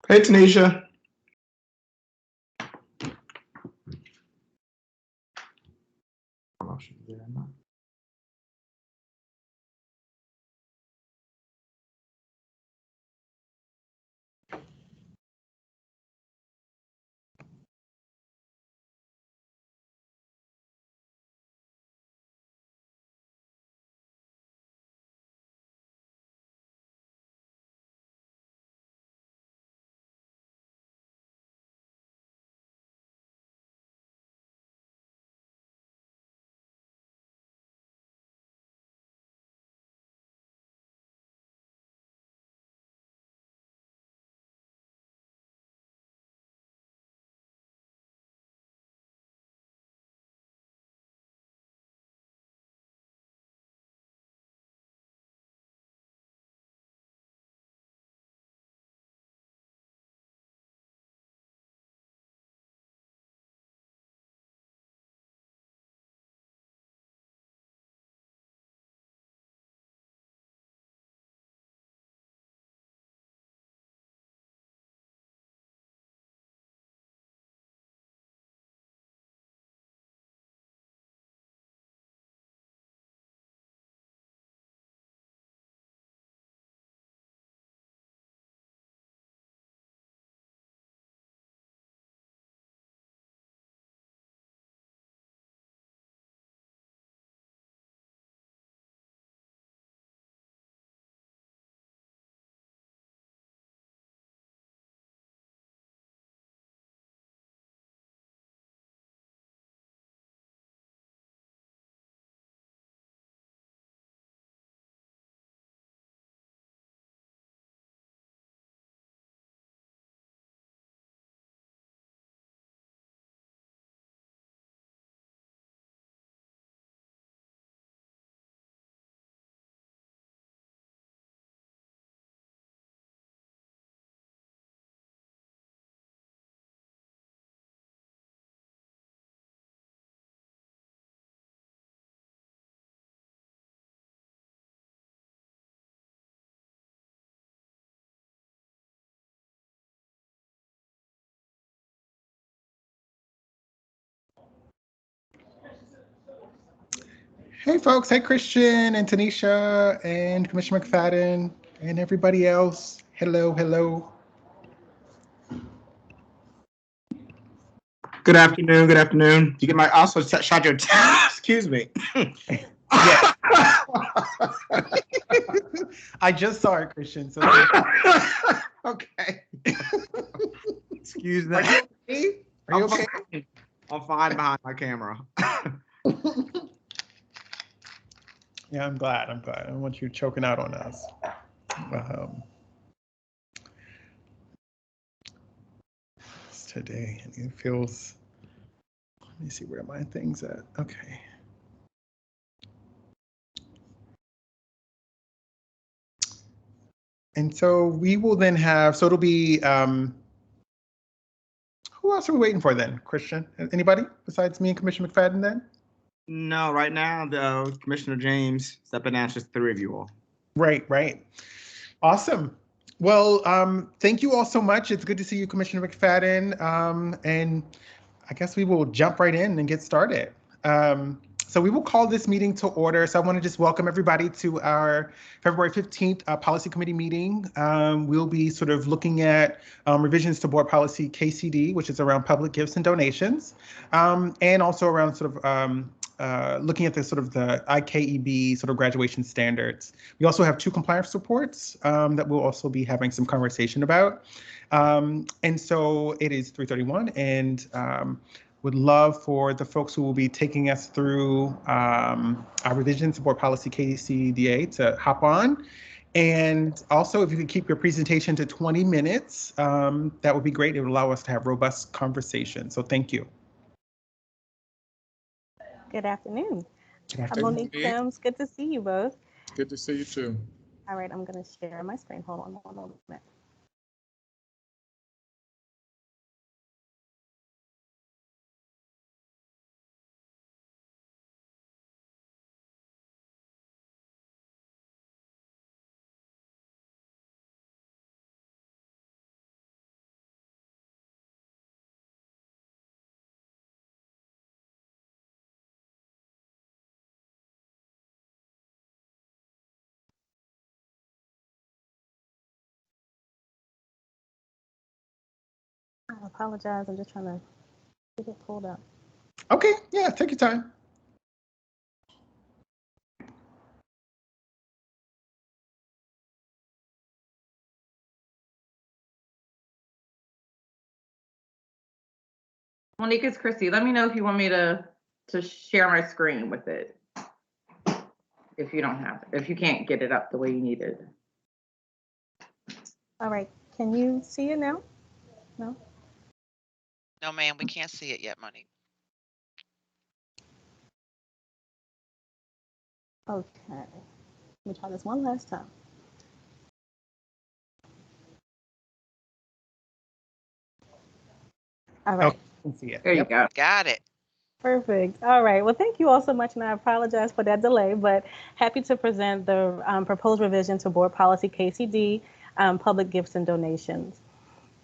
Hey, Tanisha. I don't know if she's there or not. Hey, folks. Hey, Christian and Tanisha and Commissioner McFadden and everybody else. Hello, hello. Good afternoon. Good afternoon. You get my also shot your. Excuse me. Yeah. I just saw it, Christian. So okay. Excuse me. Are you okay? Are you okay? I'm fine behind my camera. Yeah, I'm glad. I'm glad. I don't want you choking out on us. Today, it feels. Let me see where my thing's at. Okay. And so we will then have. So it'll be. Who else are we waiting for then, Christian? Anybody besides me and Commissioner McFadden then? No, right now, the Commissioner James stepping down, just three of you all. Right, right. Awesome. Well, thank you all so much. It's good to see you, Commissioner McFadden. And I guess we will jump right in and get started. So we will call this meeting to order. So I want to just welcome everybody to our February 15th Policy Committee meeting. We'll be sort of looking at revisions to Board Policy KCD, which is around public gifts and donations, and also around sort of looking at the sort of the IKEB sort of graduation standards. We also have two compliance reports that we'll also be having some conversation about. And so it is 3:31, and would love for the folks who will be taking us through our revisions to Board Policy KCDA to hop on. And also, if you could keep your presentation to 20 minutes, that would be great. It would allow us to have robust conversation. So thank you. Good afternoon. Good afternoon. I'm Monique Sims. Good to see you both. Good to see you too. All right, I'm going to share my screen. Hold on one moment. apologize. I'm just trying to get it pulled up. Okay, yeah, take your time. Monique, it's Christy. Let me know if you want me to share my screen with it. If you don't have it, if you can't get it up the way you need it. All right, can you see it now? No? No, ma'am, we can't see it yet, Monique. Okay, let me try this one last time. All right. Oh, see it. There you go. Got it. Perfect. All right. Well, thank you all so much, and I apologize for that delay, but happy to present the proposed revision to Board Policy KCD, public gifts and donations.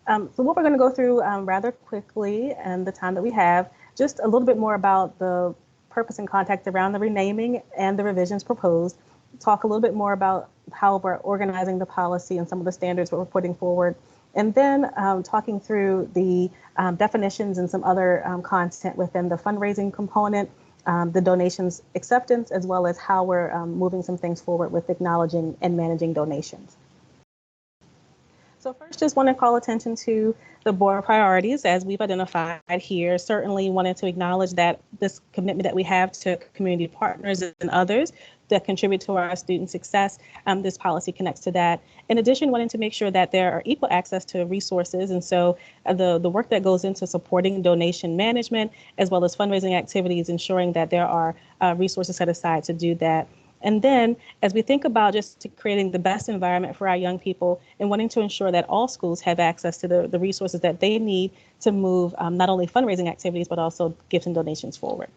So what we're going to go through rather quickly, and the time that we have, just a little bit more about the purpose and context around the renaming and the revisions proposed, talk a little bit more about how we're organizing the policy and some of the standards that we're putting forward, and then talking through the definitions and some other content within the fundraising component, the donations acceptance, as well as how we're moving some things forward with acknowledging and managing donations. So first, just want to call attention to the board priorities as we've identified here. Certainly wanted to acknowledge that this commitment that we have to community partners and others that contribute to our student success, this policy connects to that. In addition, wanting to make sure that there are equal access to resources. And so the work that goes into supporting donation management, as well as fundraising activities, ensuring that there are resources set aside to do that. And then as we think about just creating the best environment for our young people and wanting to ensure that all schools have access to the resources that they need to move not only fundraising activities, but also gifts and donations forward.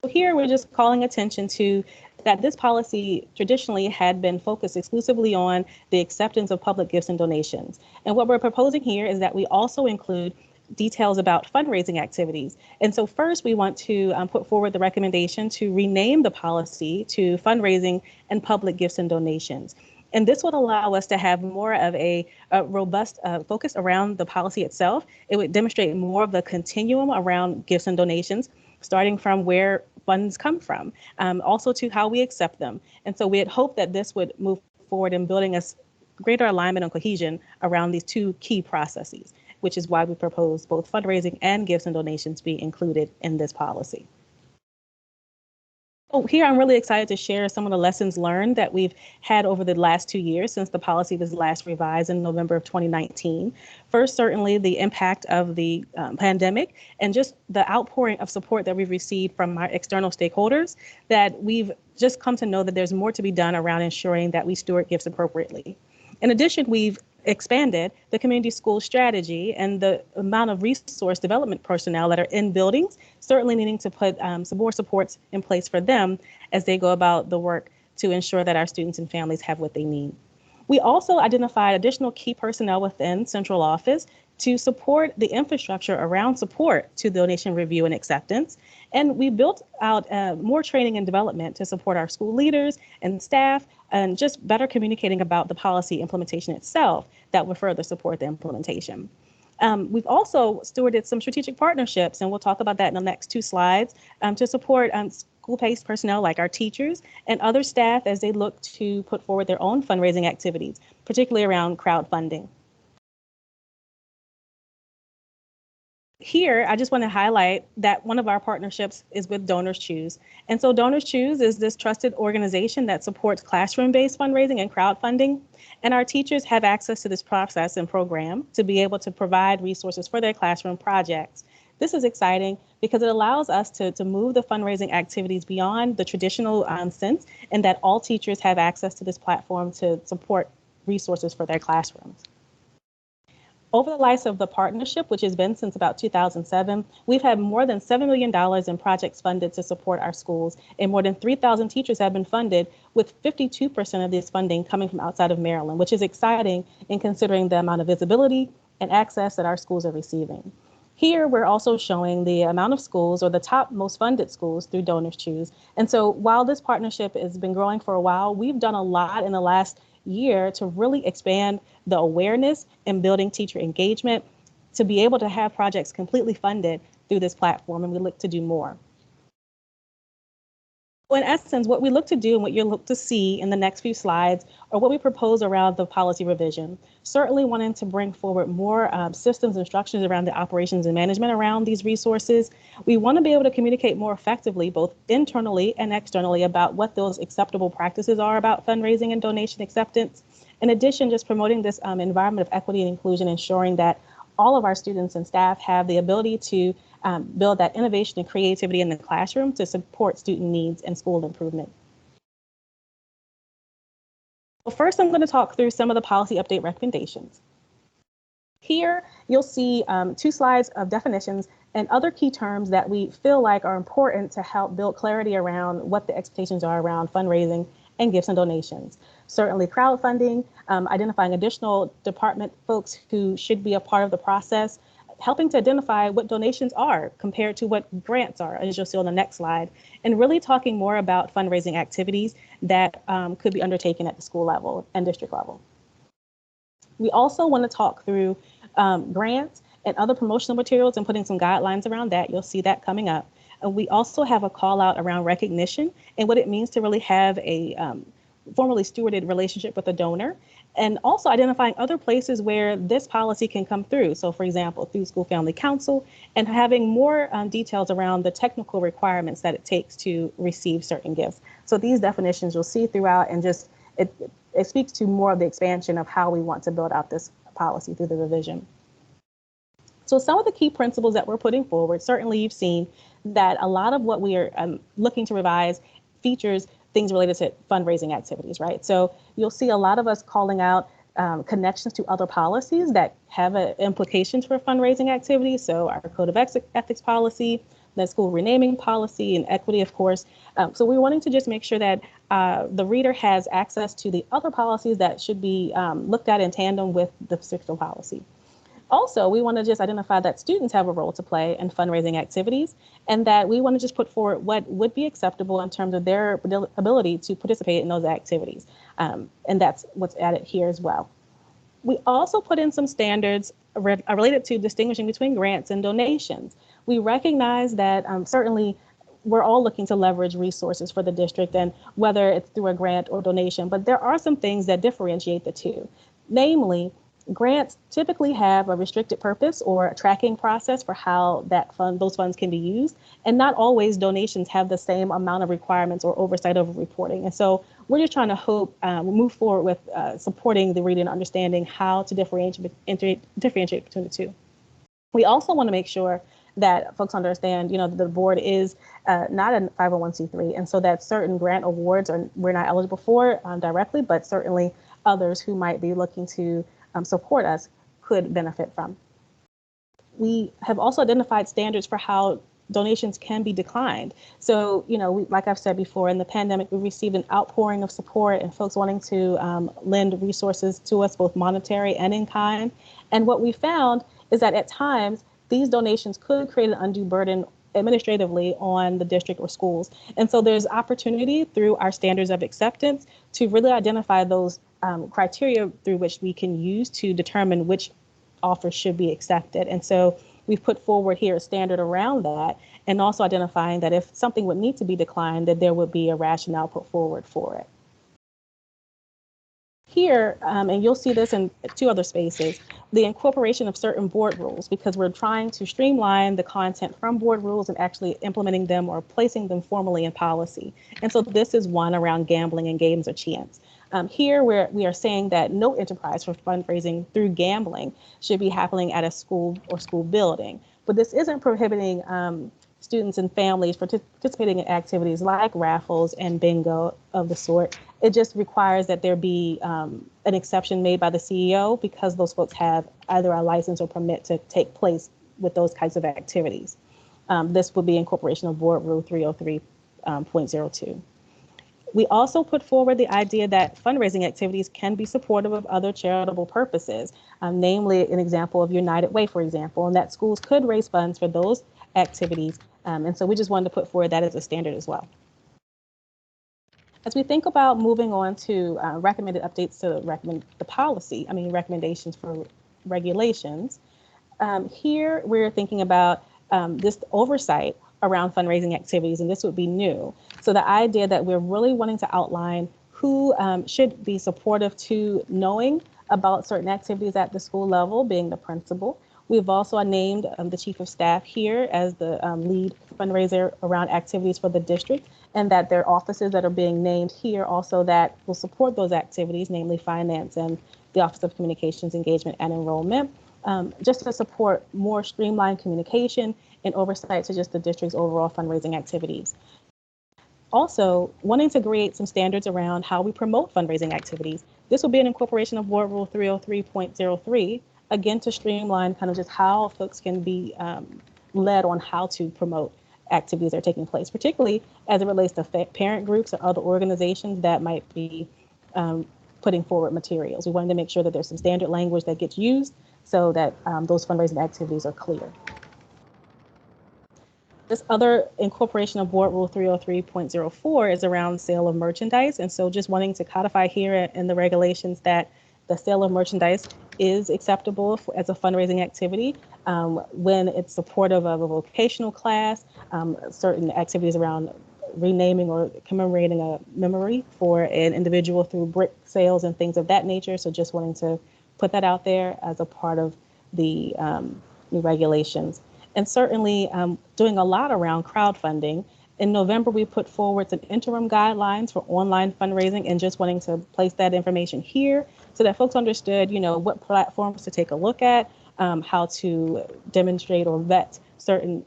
So here we're just calling attention to that this policy traditionally had been focused exclusively on the acceptance of public gifts and donations. And what we're proposing here is that we also include details about fundraising activities. And so first we want to put forward the recommendation to rename the policy to fundraising and public gifts and donations. And this would allow us to have more of a robust focus around the policy itself. It would demonstrate more of the continuum around gifts and donations, starting from where funds come from, also to how we accept them. And so we had hoped that this would move forward in building us greater alignment and cohesion around these two key processes, which is why we propose both fundraising and gifts and donations be included in this policy. So here I'm really excited to share some of the lessons learned that we've had over the last 2 years since the policy was last revised in November of 2019. First, certainly the impact of the pandemic and just the outpouring of support that we've received from our external stakeholders, that we've just come to know that there's more to be done around ensuring that we steward gifts appropriately. In addition, we've expanded the community school strategy and the amount of resource development personnel that are in buildings, certainly needing to put some more supports in place for them as they go about the work to ensure that our students and families have what they need. We also identified additional key personnel within central office to support the infrastructure around support to donation review and acceptance. And we built out more training and development to support our school leaders and staff and just better communicating about the policy implementation itself that will further support the implementation. We've also stewarded some strategic partnerships, and we'll talk about that in the next 2 slides, to support school-based personnel like our teachers and other staff as they look to put forward their own fundraising activities, particularly around crowdfunding. Here, I just want to highlight that one of our partnerships is with Donors Choose. And so Donors Choose is this trusted organization that supports classroom-based fundraising and crowdfunding. And our teachers have access to this process and program to be able to provide resources for their classroom projects. This is exciting because it allows us to move the fundraising activities beyond the traditional sense, and that all teachers have access to this platform to support resources for their classrooms. Over the life of the partnership, which has been since about 2007, we've had more than $7 million in projects funded to support our schools, and more than 3,000 teachers have been funded, with 52% of this funding coming from outside of Maryland, which is exciting in considering the amount of visibility and access that our schools are receiving. Here, we're also showing the amount of schools, or the top most funded schools, through Donors Choose. And so while this partnership has been growing for a while, we've done a lot in the last year to really expand the awareness and building teacher engagement to be able to have projects completely funded through this platform, and we look to do more. In essence, what we look to do and what you'll look to see in the next few slides are what we propose around the policy revision. Certainly wanting to bring forward more systems and structures around the operations and management around these resources. We want to be able to communicate more effectively, both internally and externally, about what those acceptable practices are about fundraising and donation acceptance. In addition, just promoting this environment of equity and inclusion, ensuring that all of our students and staff have the ability to build that innovation and creativity in the classroom to support student needs and school improvement. Well, first, I'm going to talk through some of the policy update recommendations. Here, you'll see 2 slides of definitions and other key terms that we feel like are important to help build clarity around what the expectations are around fundraising and gifts and donations. Certainly crowdfunding, identifying additional department folks who should be a part of the process, helping to identify what donations are compared to what grants are, as you'll see on the next slide, and really talking more about fundraising activities that could be undertaken at the school level and district level. We also want to talk through grants and other promotional materials and putting some guidelines around that. You'll see that coming up. And we also have a call out around recognition and what it means to really have a formally stewarded relationship with a donor, and also identifying other places where this policy can come through. So for example, through School Family Council, and having more details around the technical requirements that it takes to receive certain gifts. So these definitions you'll see throughout, and just it speaks to more of the expansion of how we want to build out this policy through the revision. So some of the key principles that we're putting forward, certainly you've seen that a lot of what we are looking to revise features things related to fundraising activities, right? So you'll see a lot of us calling out connections to other policies that have implications for fundraising activities. So our Code of Ethics policy, the school renaming policy, and equity, of course. So we're wanting to just make sure that the reader has access to the other policies that should be looked at in tandem with the particular policy. Also, we want to just identify that students have a role to play in fundraising activities, and that we want to just put forward what would be acceptable in terms of their ability to participate in those activities. And that's what's added here as well. We also put in some standards related to distinguishing between grants and donations. We recognize that certainly we're all looking to leverage resources for the district, and whether it's through a grant or donation, but there are some things that differentiate the two. Namely, grants typically have a restricted purpose or a tracking process for how those funds can be used, and not always donations have the same amount of requirements or oversight over reporting. And so we're just trying to move forward with supporting the reading and understanding how to differentiate between the two. We also want to make sure that folks understand, the board is not a 501c3, and so that certain grant awards we're not eligible for directly, but certainly others who might be looking to support us could benefit from. We have also identified standards for how donations can be declined. So, like I've said before, in the pandemic, we received an outpouring of support and folks wanting to lend resources to us, both monetary and in kind. And what we found is that at times, these donations could create an undue burden administratively on the district or schools. And so there's opportunity through our standards of acceptance to really identify those criteria through which we can use to determine which offers should be accepted. And so we've put forward here a standard around that, and also identifying that if something would need to be declined, that there would be a rationale put forward for it. Here, and you'll see this in 2 other spaces, the incorporation of certain board rules, because we're trying to streamline the content from board rules and actually implementing them or placing them formally in policy. And so this is one around gambling and games or chance. Here, we are saying that no enterprise for fundraising through gambling should be happening at a school or school building. But this isn't prohibiting students and families participating in activities like raffles and bingo of the sort. It just requires that there be an exception made by the CEO because those folks have either a license or permit to take place with those kinds of activities. This would be incorporation of Board Rule 303.02. We also put forward the idea that fundraising activities can be supportive of other charitable purposes, namely an example of United Way, for example, and that schools could raise funds for those activities. And so we just wanted to put forward that as a standard as well. As we think about moving on to recommended updates to recommendations for regulations, here we're thinking about this oversight around fundraising activities, and this would be new. So the idea that we're really wanting to outline who should be supportive to knowing about certain activities at the school level, being the principal. We've also named the chief of staff here as the lead fundraiser around activities for the district, and that there are offices that are being named here also that will support those activities, namely finance and the Office of Communications, Engagement, and Enrollment, just to support more streamlined communication and oversight to just the district's overall fundraising activities. Also, wanting to create some standards around how we promote fundraising activities. This will be an incorporation of Board Rule 303.03, again, to streamline kind of just how folks can be led on how to promote activities that are taking place, particularly as it relates to parent groups or other organizations that might be putting forward materials. We wanted to make sure that there's some standard language that gets used so that those fundraising activities are clear. This other incorporation of Board Rule 303.04 is around sale of merchandise. And so just wanting to codify here in the regulations that the sale of merchandise is acceptable as a fundraising activity when it's supportive of a vocational class, certain activities around renaming or commemorating a memory for an individual through brick sales and things of that nature. So just wanting to put that out there as a part of the new regulations. And certainly doing a lot around crowdfunding. In November, we put forward some interim guidelines for online fundraising and just wanting to place that information here so that folks understood, what platforms to take a look at, how to demonstrate or vet certain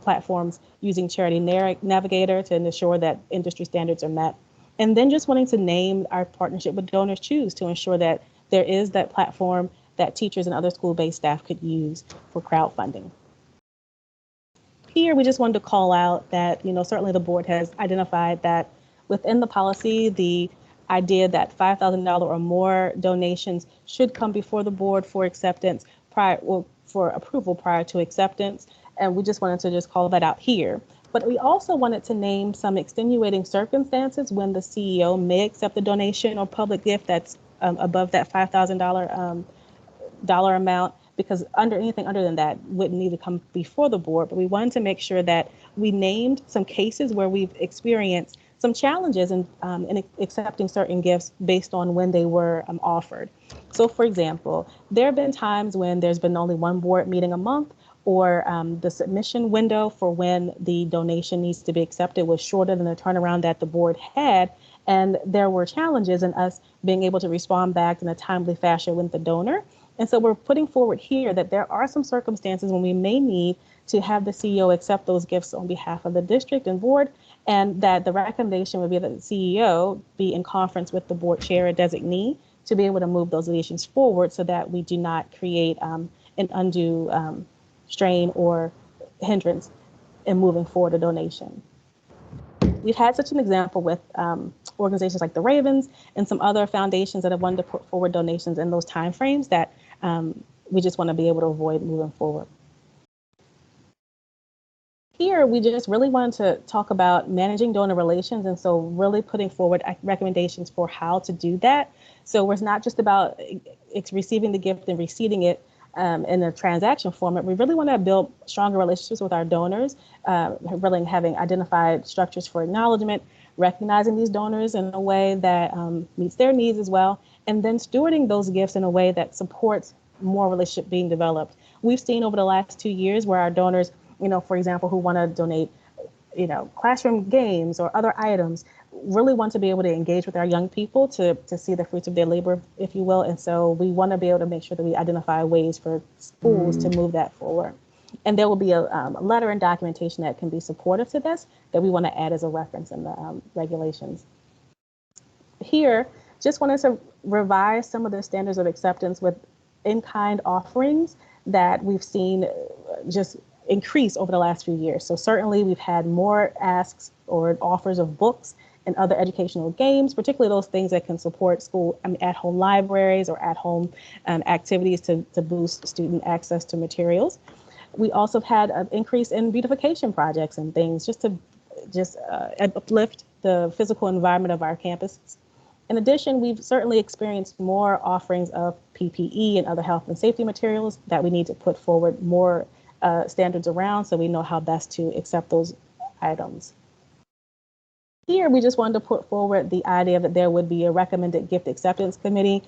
platforms using Charity Navigator to ensure that industry standards are met. And then just wanting to name our partnership with Donors Choose to ensure that there is that platform that teachers and other school-based staff could use for crowdfunding. Here, we just wanted to call out that, certainly the board has identified that within the policy, the idea that $5,000 or more donations should come before the board for acceptance for approval prior to acceptance. And we just wanted to just call that out here. But we also wanted to name some extenuating circumstances when the CEO may accept a donation or public gift that's above that $5,000 dollar amount, because anything under than that wouldn't need to come before the board. But we wanted to make sure that we named some cases where we've experienced some challenges in accepting certain gifts based on when they were offered. So for example, there have been times when there's been only one board meeting a month, or the submission window for when the donation needs to be accepted was shorter than the turnaround that the board had. And there were challenges in us being able to respond back in a timely fashion with the donor. And so we're putting forward here that there are some circumstances when we may need to have the CEO accept those gifts on behalf of the district and board, and that the recommendation would be that the CEO be in conference with the board chair or designee to be able to move those donations forward so that we do not create an undue strain or hindrance in moving forward a donation. We've had such an example with organizations like the Ravens and some other foundations that have wanted to put forward donations in those timeframes that we just want to be able to avoid moving forward. Here, we just really wanted to talk about managing donor relations, and so really putting forward recommendations for how to do that. So it's not just about receiving the gift and receiving it in a transaction format. We really want to build stronger relationships with our donors, really having identified structures for acknowledgement, recognizing these donors in a way that meets their needs as well, and then stewarding those gifts in a way that supports more relationship being developed. We've seen over the last 2 years where our donors, for example, who want to donate, classroom games or other items, really want to be able to engage with our young people to see the fruits of their labor, if you will. And so we want to be able to make sure that we identify ways for schools to move that forward. And there will be a letter and documentation that can be supportive to this that we want to add as a reference in the regulations. Here, just wanted to revise some of the standards of acceptance with in-kind offerings that we've seen just increase over the last few years. So certainly we've had more asks or offers of books and other educational games, particularly those things that can support school at-home libraries or at-home activities to boost student access to materials. We also had an increase in beautification projects and things just to uplift the physical environment of our campuses. In addition, we've certainly experienced more offerings of PPE and other health and safety materials that we need to put forward more standards around, so we know how best to accept those items. Here, we just wanted to put forward the idea that there would be a recommended gift acceptance committee.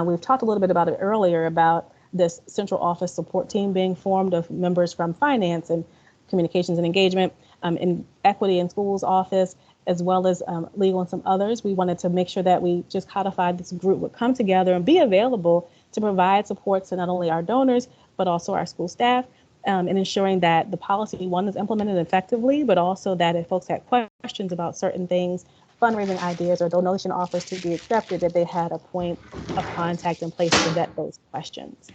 We've talked a little bit about it earlier about this central office support team being formed of members from finance and communications and engagement, in equity and schools office, as well as legal and some others. We wanted to make sure that we just codified this group would come together and be available to provide support to not only our donors, but also our school staff, and ensuring that the policy, one, is implemented effectively, but also that if folks had questions about certain things, fundraising ideas or donation offers to be accepted, that they had a point of contact in place to vet those questions.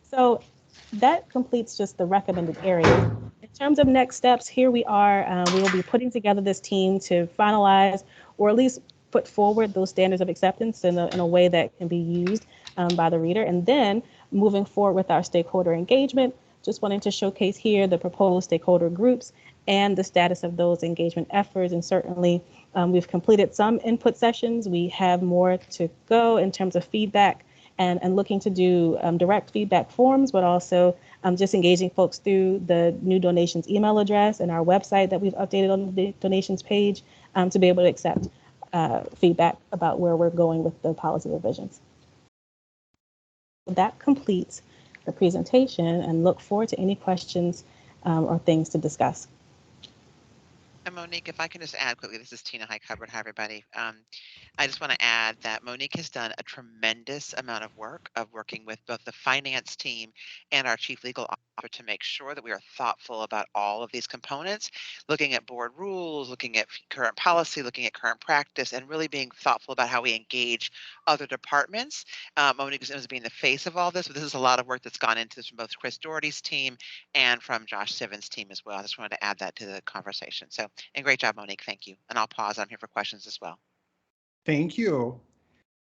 So that completes just the recommended areas. In terms of next steps, here we are. We will be putting together this team to finalize or at least put forward those standards of acceptance in a way that can be used by the reader. And then moving forward with our stakeholder engagement, just wanting to showcase here the proposed stakeholder groups and the status of those engagement efforts. And certainly we've completed some input sessions. We have more to go in terms of feedback and looking to do direct feedback forms, but also just engaging folks through the new donations email address and our website that we've updated on the donations page to be able to accept feedback about where we're going with the policy revisions. That completes the presentation, and look forward to any questions or things to discuss. And Monique, if I can just add quickly, this is Tina. Hi, Cupboard. Hi, everybody. I just want to add that Monique has done a tremendous amount of work of working with both the finance team and our chief legal officer to make sure that we are thoughtful about all of these components, looking at board rules, looking at current policy, looking at current practice, and really being thoughtful about how we engage other departments. Monique is being the face of all this, but this is a lot of work that's gone into this from both Chris Doherty's team and from Josh Sivins' team as well. I just wanted to add that to the conversation. So, and great job, Monique. Thank you. And I'll pause. I'm here for questions as well. Thank you.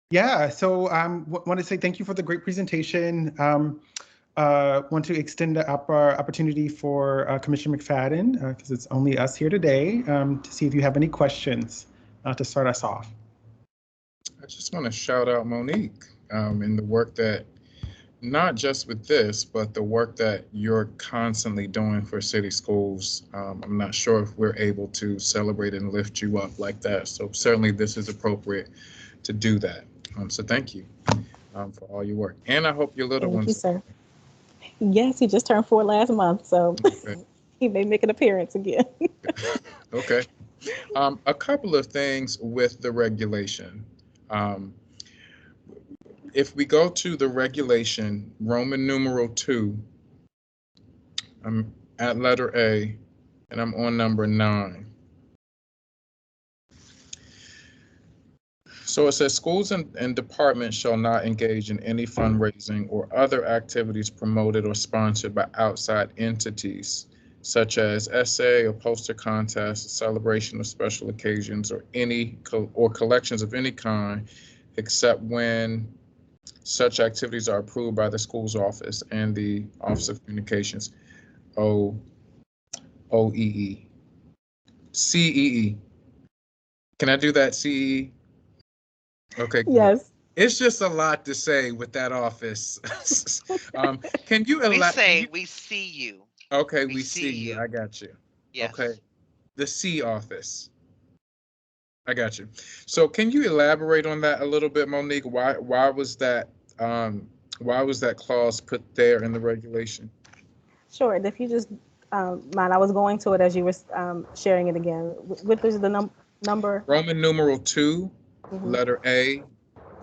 Yeah, so want to say thank you for the great presentation. Want to extend the opportunity for Commissioner McFadden, because it's only us here today, to see if you have any questions to start us off. I just want to shout out Monique in the work that, not just with this, but the work that you're constantly doing for city schools. I'm not sure if we're able to celebrate and lift you up like that. So certainly this is appropriate to do that. So thank you for all your work. And I hope your little ones. Thank you, sir. Yes, he just turned 4 last month, so okay. He may make an appearance again. Okay. A couple of things with the regulation. If we go to the regulation, Roman numeral 2, I'm at letter A, and I'm on number 9. So it says schools and departments shall not engage in any fundraising or other activities promoted or sponsored by outside entities, such as essay or poster contests, celebration of special occasions, or collections of any kind, except when such activities are approved by the school's office and the Office of Communications, OEE. CEE. Can I do that, CEE? Okay. Good. Yes. It's just a lot to say with that office. Can you elaborate? We see you. Okay, we see you. I got you. Yes. Okay. The C office. I got you. So can you elaborate on that a little bit, Monique? Why was that clause put there in the regulation? Sure. And if you just mind, I was going to it as you were sharing it again. What is the number? Roman numeral 2, letter A,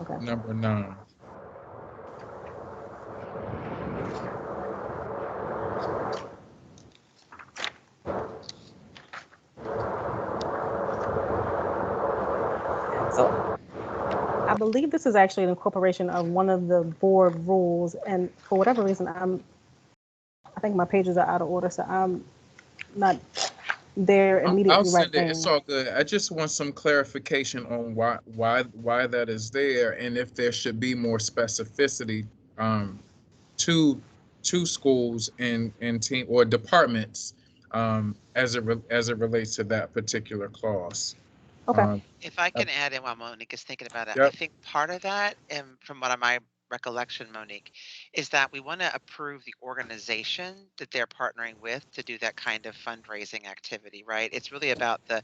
okay. Number 9. So I believe this is actually an incorporation of one of the board rules, and for whatever reason, I think my pages are out of order, so I'm not there immediately. I'll send it. It's all good. I just want some clarification on why that is there, and if there should be more specificity to schools and team or departments as it relates to that particular clause. Okay. If I can add in while Monique is thinking about it, I Yep. think part of that, and from what my recollection, Monique, is that we want to approve the organization that they're partnering with to do that kind of fundraising activity, right? It's really about the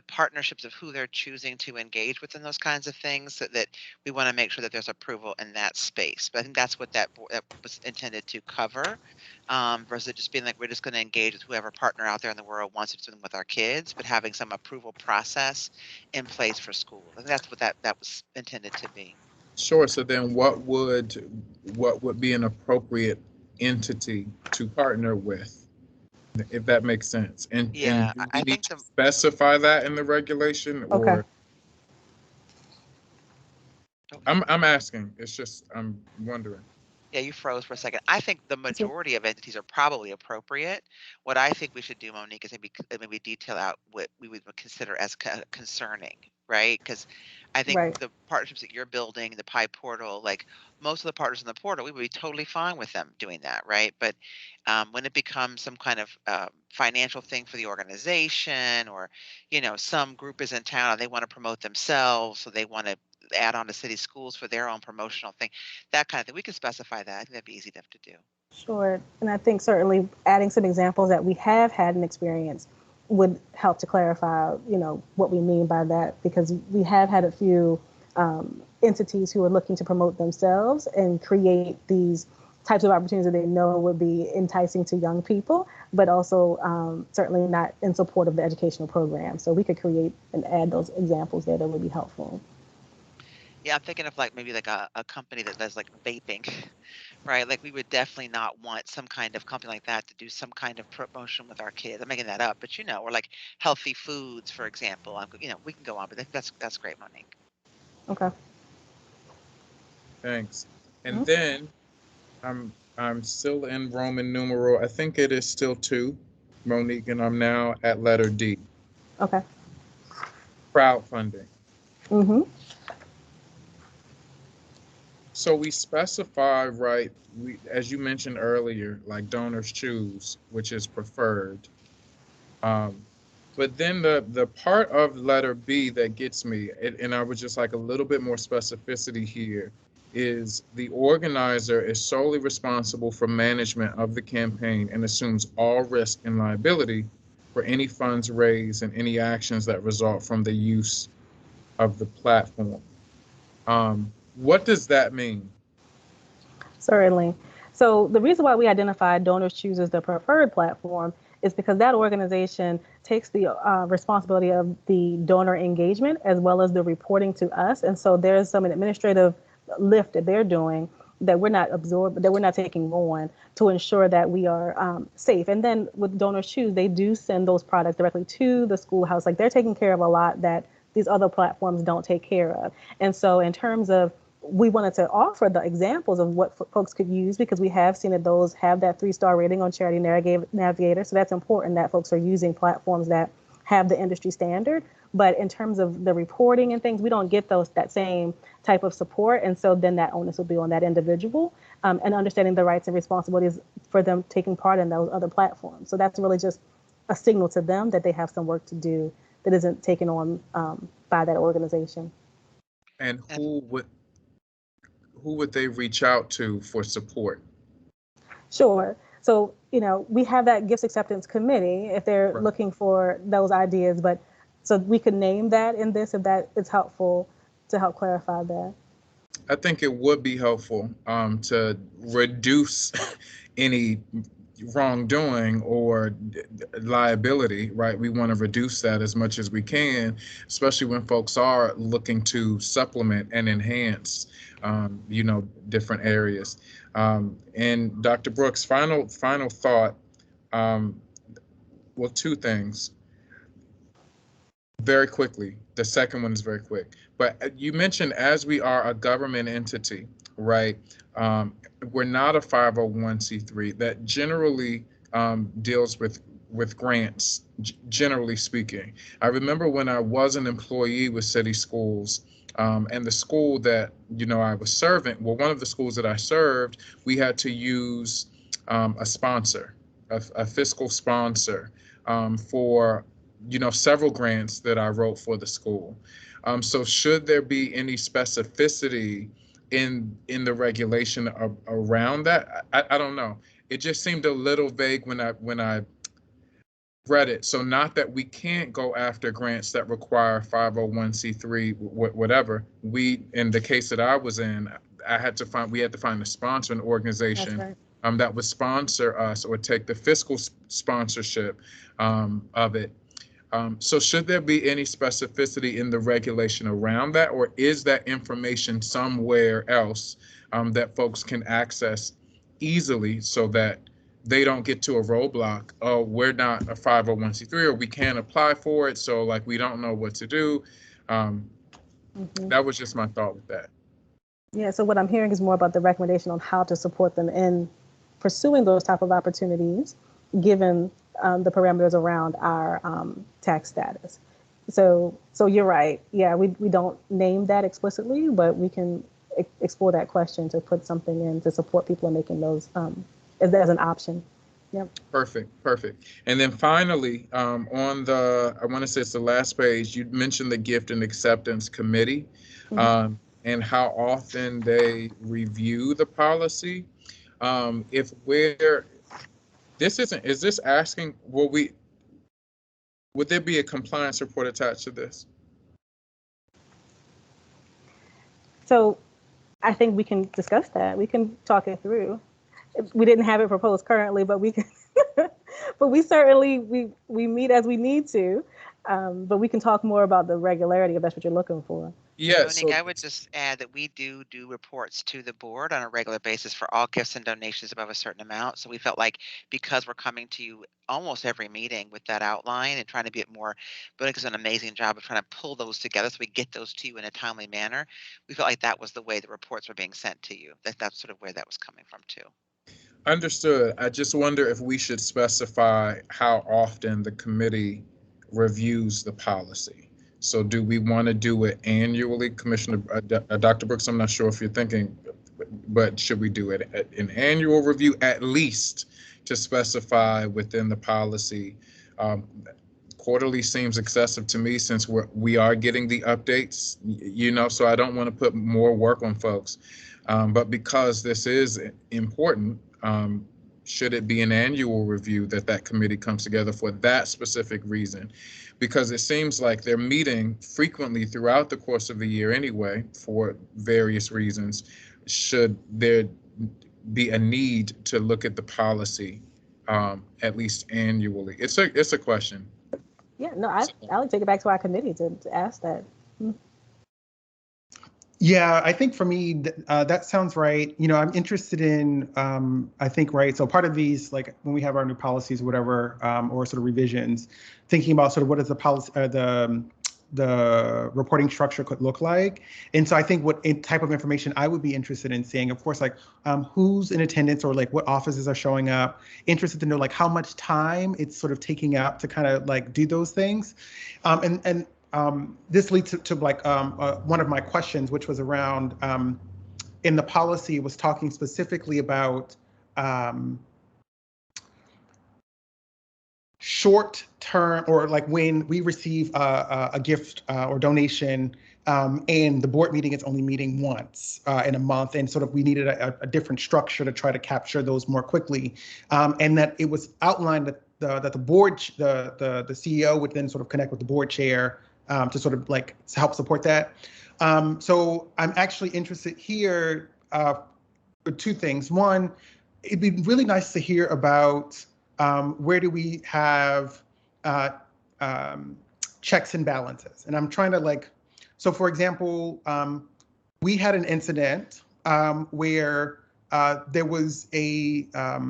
partnerships of who they're choosing to engage with in those kinds of things, so that we want to make sure that there's approval in that space. But I think that's what that was intended to cover, versus just being like, we're just going to engage with whoever partner out there in the world wants to do something with our kids, but having some approval process in place for schools. I think that's what that was intended to be. Sure. So then what would be an appropriate entity to partner with, if that makes sense? And Yeah, do we I need think to specify that in the regulation, Okay. or I'm asking. It's just I'm wondering. Yeah, you froze for a second. I think the majority of entities are probably appropriate. What I think we should do, Monique, is maybe detail out what we would consider as concerning, right? Because I think Right. the partnerships that you're building, the Pi portal, like most of the partners in the portal, we would be totally fine with them doing that, right? But when it becomes some kind of financial thing for the organization, or some group is in town and they want to promote themselves, so they want to add on to city schools for their own promotional thing, that kind of thing. We can specify that. I think that'd be easy enough to do. Sure. And I think certainly adding some examples that we have had an experience would help to clarify, what we mean by that, because we have had a few entities who are looking to promote themselves and create these types of opportunities that they know would be enticing to young people, but also certainly not in support of the educational program. So we could create and add those examples there that would be helpful. Yeah, I'm thinking of maybe a company that does like vaping, right? Like we would definitely not want some kind of company like that to do some kind of promotion with our kids. I'm making that up, but or like healthy foods, for example. We can go on, but that's great, Monique. Okay. Thanks. And then I'm still in Roman numeral. I think it is still 2, Monique, and I'm now at letter D. Okay. Crowdfunding. Mm-hmm. So we specify, right, as you mentioned earlier, like donors choose, which is preferred. But then the part of letter B that gets me, and I would just like a little bit more specificity here, is the organizer is solely responsible for management of the campaign and assumes all risk and liability for any funds raised and any actions that result from the use of the platform. What does that mean? Certainly. So the reason why we identified Donors Choose as the preferred platform is because that organization takes the responsibility of the donor engagement as well as the reporting to us. And so there's some administrative lift that they're doing that we're not taking on to ensure that we are safe. And then with Donors Choose, they do send those products directly to the schoolhouse. Like they're taking care of a lot that these other platforms don't take care of. And so in terms of, we wanted to offer the examples of what folks could use, because we have seen that those have that 3-star rating on Charity Navigator. So that's important that folks are using platforms that have the industry standard. But in terms of the reporting and things, we don't get that same type of support. And so then that onus will be on that individual, and understanding the rights and responsibilities for them taking part in those other platforms. So that's really just a signal to them that they have some work to do that isn't taken on by that organization. And who would they reach out to for support? Sure. So, we have that gifts acceptance committee if they're looking for those ideas, but so we could name that in this if that is helpful to help clarify that. I think it would be helpful to reduce any wrongdoing or liability, right? We want to reduce that as much as we can, especially when folks are looking to supplement and enhance, different areas. And Dr. Brooks, final thought. Well, 2 things. Very quickly. The second one is very quick. But you mentioned, as we are a government entity, right? We're not a 501c3 that generally deals with grants, generally speaking. I remember when I was an employee with city schools, and the school that I was serving, well, one of the schools that I served, we had to use a sponsor, a fiscal sponsor for, several grants that I wrote for the school. So should there be any specificity in the regulation around that? I don't know. It just seemed a little vague when I read it. So not that we can't go after grants that require 501c3, whatever. In the case that I was in, we had to find a sponsoring organization that would sponsor us or take the fiscal sponsorship of it. So should there be any specificity in the regulation around that, or is that information somewhere else that folks can access easily so that they don't get to a roadblock? Oh, we're not a 501c3, or we can't apply for it, so like we don't know what to do. That was just my thought with that. Yeah, so what I'm hearing is more about the recommendation on how to support them in pursuing those type of opportunities, given the parameters around our tax status. So you're right. Yeah, we don't name that explicitly, but we can explore that question to put something in to support people in making those as an option. Yep. Perfect. And then finally, on I want to say it's the last page, you mentioned the Gift and Acceptance Committee and how often they review the policy. Is this asking, would there be a compliance report attached to this? So I think we can discuss that. We can talk it through. We didn't have it proposed currently, but we can, but we certainly, we meet as we need to, but we can talk more about the regularity if that's what you're looking for. Yeah, Monique, I would just add that we do reports to the board on a regular basis for all gifts and donations above a certain amount. So we felt like because we're coming to you almost every meeting with that outline and trying to be it more, Monique does an amazing job of trying to pull those together so we get those to you in a timely manner. We felt like that was the way the reports were being sent to you. That's sort of where that was coming from too. Understood. I just wonder if we should specify how often the committee reviews the policy. So do we want to do it annually, Commissioner Dr. Brooks? I'm not sure if you're thinking, but should we do it at an annual review at least to specify within the policy? Quarterly seems excessive to me since we are getting the updates, so I don't want to put more work on folks. But because this is important, should it be an annual review that committee comes together for that specific reason? Because it seems like they're meeting frequently throughout the course of the year anyway for various reasons. Should there be a need to look at the policy at least annually? It's a question. Yeah, no, I'll take it back to our committee to ask that. Yeah, I think for me, that sounds right. I'm interested in, I think, right. So part of these, like when we have our new policies or whatever, or sort of revisions, thinking about sort of what does the policy, the reporting structure could look like. And so I think what type of information I would be interested in seeing, of course, like who's in attendance or like what offices are showing up, interested to know like how much time it's sort of taking up to kind of like do those things. And this leads to like one of my questions, which was around in the policy was talking specifically about short term, or like when we receive a gift or donation and the board meeting is only meeting once in a month, and sort of we needed a different structure to try to capture those more quickly, and that it was outlined that the board, the CEO would then sort of connect with the board chair to sort of like help support that. So I'm actually interested here with two things. One, it'd be really nice to hear about where do we have checks and balances. And I'm trying to like, so for example, we had an incident where there was a, how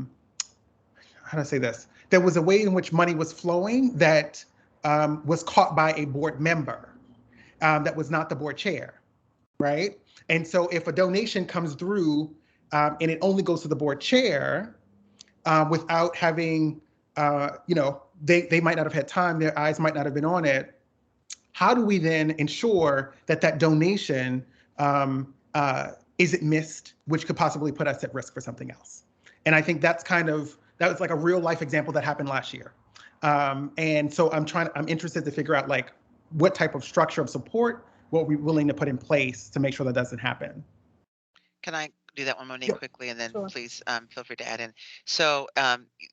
do I say this? There was a way in which money was flowing that was caught by a board member that was not the board chair, right? And so if a donation comes through and it only goes to the board chair without having, they might not have had time, their eyes might not have been on it, how do we then ensure that that donation isn't missed, which could possibly put us at risk for something else? And I think that's kind of that was like a real life example that happened last year. And so I'm interested to figure out like what type of structure of support, what we're willing to put in place to make sure that doesn't happen. Can I do that one, Monique, Sure. quickly, and then Sure. please feel free to add in. So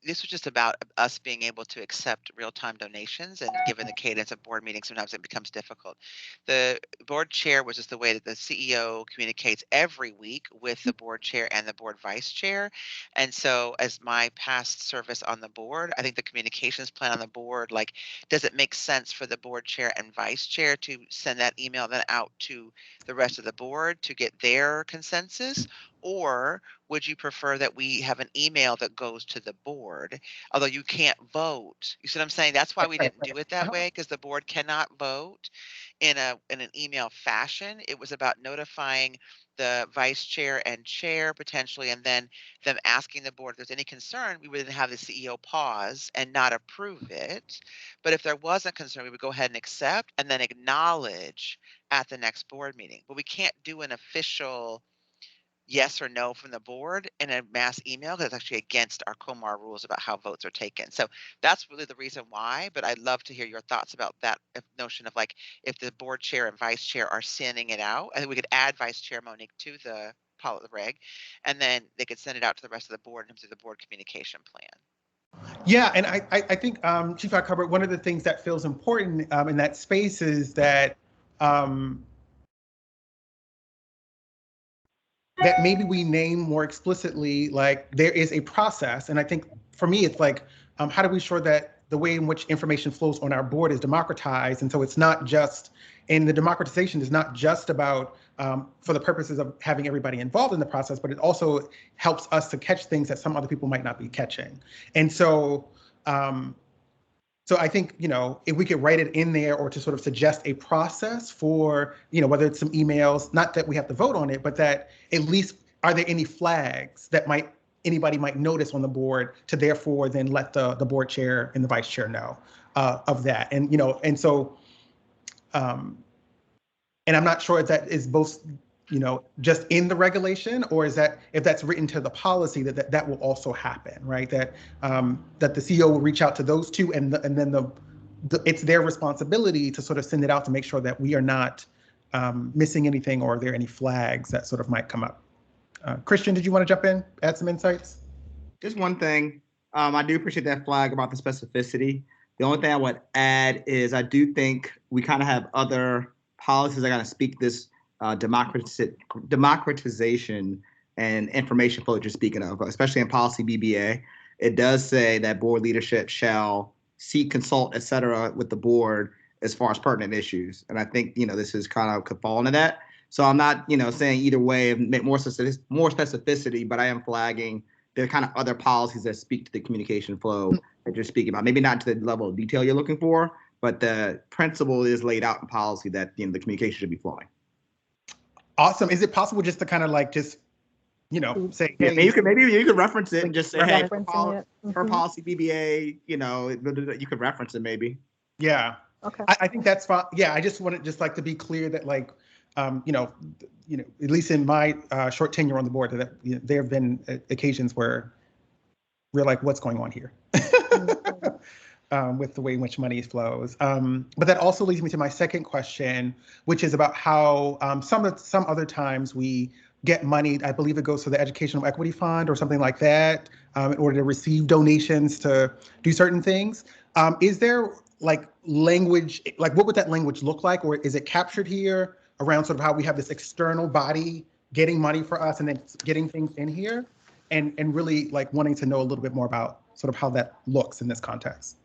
this was just about us being able to accept real-time donations, and given the cadence of board meetings, sometimes it becomes difficult. The board chair was just the way that the CEO communicates every week with the board chair and the board vice chair. And so as my past service on the board, I think the communications plan on the board, like, does it make sense for the board chair and vice chair to send that email then out to the rest of the board to get their consensus? Or would you prefer that we have an email that goes to the board, although you can't vote? You see what I'm saying? That's why we didn't do it that way, because the board cannot vote in an email fashion. It was about notifying the vice chair and chair potentially, and then them asking the board if there's any concern. We would then have the CEO pause and not approve it. But if there was a concern, we would go ahead and accept and then acknowledge at the next board meeting. But we can't do an official yes or no from the board in a mass email, because it's actually against our COMAR rules about how votes are taken. So that's really the reason why, but I'd love to hear your thoughts about that notion of like, if the board chair and vice chair are sending it out, I think we could add Vice Chair Monique to the reg, and then they could send it out to the rest of the board and through the board communication plan. Yeah, and I think, Chief Ikeb, one of the things that feels important in that space is that that maybe we name more explicitly, like there is a process. And I think for me, it's like, how do we ensure that the way in which information flows on our board is democratized? And so it's not just, and the democratization is not just about for the purposes of having everybody involved in the process, but it also helps us to catch things that some other people might not be catching. And so, so I think, if we could write it in there or to sort of suggest a process for, whether it's some emails, not that we have to vote on it, but that at least are there any flags that anybody might notice on the board to therefore then let the board chair and the vice chair know of that. And, and so, and I'm not sure if that is both, just in the regulation, or is that if that's written to the policy that will also happen, right? That that the CEO will reach out to those two, and then it's their responsibility to sort of send it out to make sure that we are not missing anything, or are there any flags that sort of might come up. Christian, did you want to jump in, add some insights? Just one thing. I do appreciate that flag about the specificity. The only thing I would add is I do think we kind of have other policies that kind of speak this democratization and information flow that you're speaking of, especially in policy BBA. It does say that board leadership shall seek, consult, et cetera, with the board as far as pertinent issues. And I think, this is kind of could fall into that. So I'm not, saying either way, make more specificity, but I am flagging the kind of other policies that speak to the communication flow that you're speaking about. Maybe not to the level of detail you're looking for, but the principle is laid out in policy that the communication should be flowing. Awesome. Is it possible just to kind of like say, yeah, maybe you could reference it and just say, hey, for Mm-hmm. policy BBA, you could reference it maybe. Yeah. Okay. I think that's fine. Yeah, I just wanted like to be clear that like, at least in my short tenure on the board, that there have been occasions where we're like, what's going on here? With the way in which money flows. But that also leads me to my second question, which is about how some other times we get money. I believe it goes to the Educational Equity Fund or something like that, in order to receive donations to do certain things. Is there like language, like what would that language look like? Or is it captured here around sort of how we have this external body getting money for us and then getting things in here? And really like wanting to know a little bit more about sort of how that looks in this context.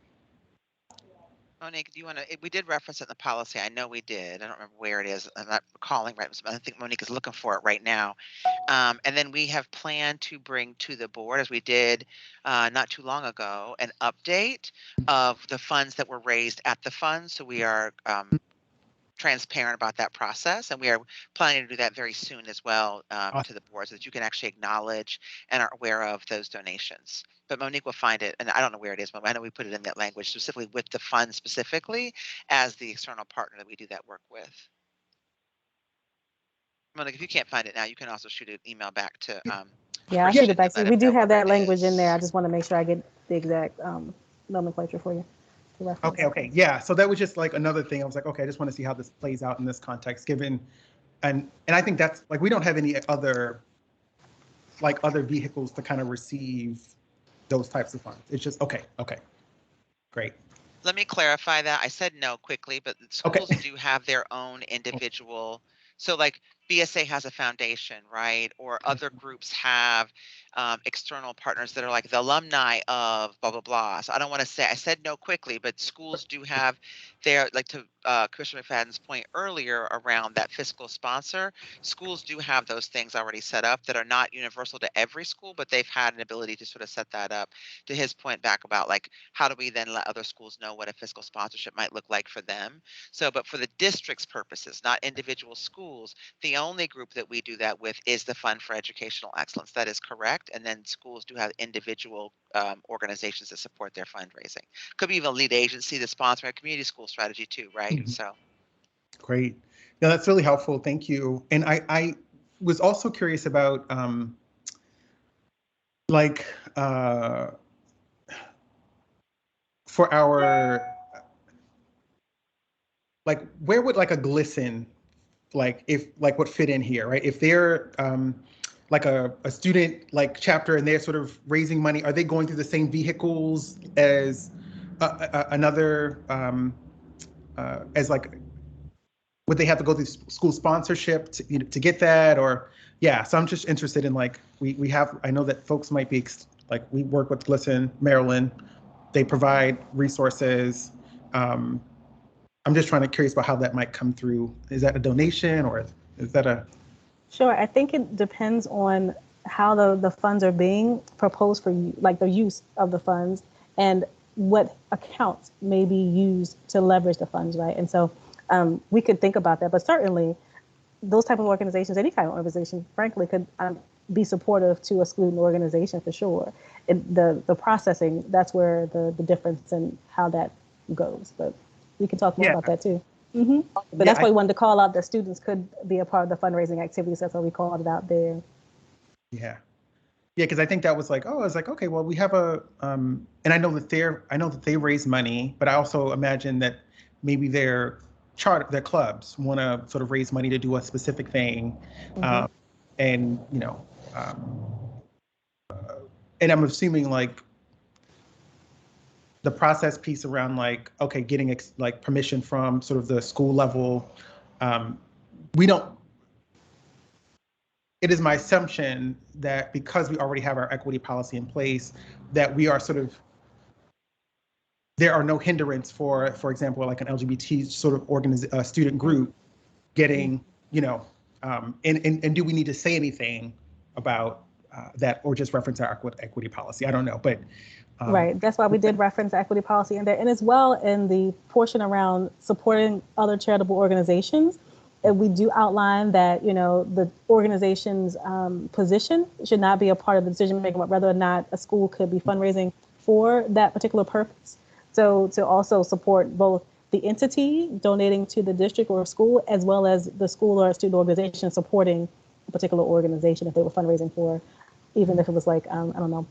Monique, do you want to? We did reference it in the policy. I know we did. I don't remember where it is. I'm not recalling right. I think Monique is looking for it right now. And then we have planned to bring to the board, as we did not too long ago, an update of the funds that were raised at the fund. So we are transparent about that process, and we are planning to do that very soon as well to the board, so that you can actually acknowledge and are aware of those donations. But Monique will find it, and I don't know where it is, but I know we put it in that language specifically with the fund specifically as the external partner that we do that work with. Monique, if you can't find it now, you can also shoot an email back to Yeah, I see the back. We do have that language in there. I just want to make sure I get the exact nomenclature for you. Okay. Yeah. So that was just like another thing. I was like, okay, I just want to see how this plays out in this context, given, and I think that's like, we don't have any other vehicles to kind of receive those types of funds. It's just, okay, great. Let me clarify that. I said no quickly, but schools do have their own individual. So like BSA has a foundation, right? Or other groups have external partners that are like the alumni of blah, blah, blah. So I don't want to say, I said no quickly, but schools do have their, like to Commissioner McFadden's point earlier around that fiscal sponsor, schools do have those things already set up that are not universal to every school, but they've had an ability to sort of set that up. To his point back about like, how do we then let other schools know what a fiscal sponsorship might look like for them? So, but for the district's purposes, not individual schools, the only group that we do that with is the Fund for Educational Excellence. That is correct. And then schools do have individual organizations that support their fundraising. Could be even a lead agency that sponsor a community school strategy too, right? Mm-hmm. So. Great. No, that's really helpful. Thank you. And I was also curious about for our, like, where would like a GLSEN, like if like would fit in here, right? If they're like a student like chapter and they're sort of raising money, are they going through the same vehicles as another, as like, would they have to go through school sponsorship to get that? Or yeah, so I'm just interested in like, we have, I know that folks might be like, we work with GLSEN Maryland, they provide resources. I'm just curious about how that might come through. Is that a donation or is that a? Sure, I think it depends on how the funds are being proposed for you, like the use of the funds and what accounts may be used to leverage the funds, right? And so we could think about that, but certainly those type of organizations, any kind of organization, frankly, could be supportive to a student organization for sure. The processing, that's where the difference in how that goes, but we can talk more about that too. Mm-hmm. But that's why we wanted to call out that students could be a part of the fundraising activities. That's why we called it out there. Yeah, because I think that was like, oh, I was like, okay, well, we have a, and I know that they raise money, but I also imagine that maybe their clubs want to sort of raise money to do a specific thing, and and I'm assuming like the process piece around like, okay, getting like permission from sort of the school level, it is my assumption that because we already have our equity policy in place, that we are sort of, there are no hindrance for example, like an LGBT sort of student group getting, and do we need to say anything about that or just reference our equity policy? I don't know, but. Right. That's why we did reference equity policy in there. And as well in the portion around supporting other charitable organizations, we do outline that, the organization's position should not be a part of the decision making about whether or not a school could be fundraising for that particular purpose. So to also support both the entity donating to the district or school, as well as the school or student organization supporting a particular organization if they were fundraising for, even if it was like, I don't know,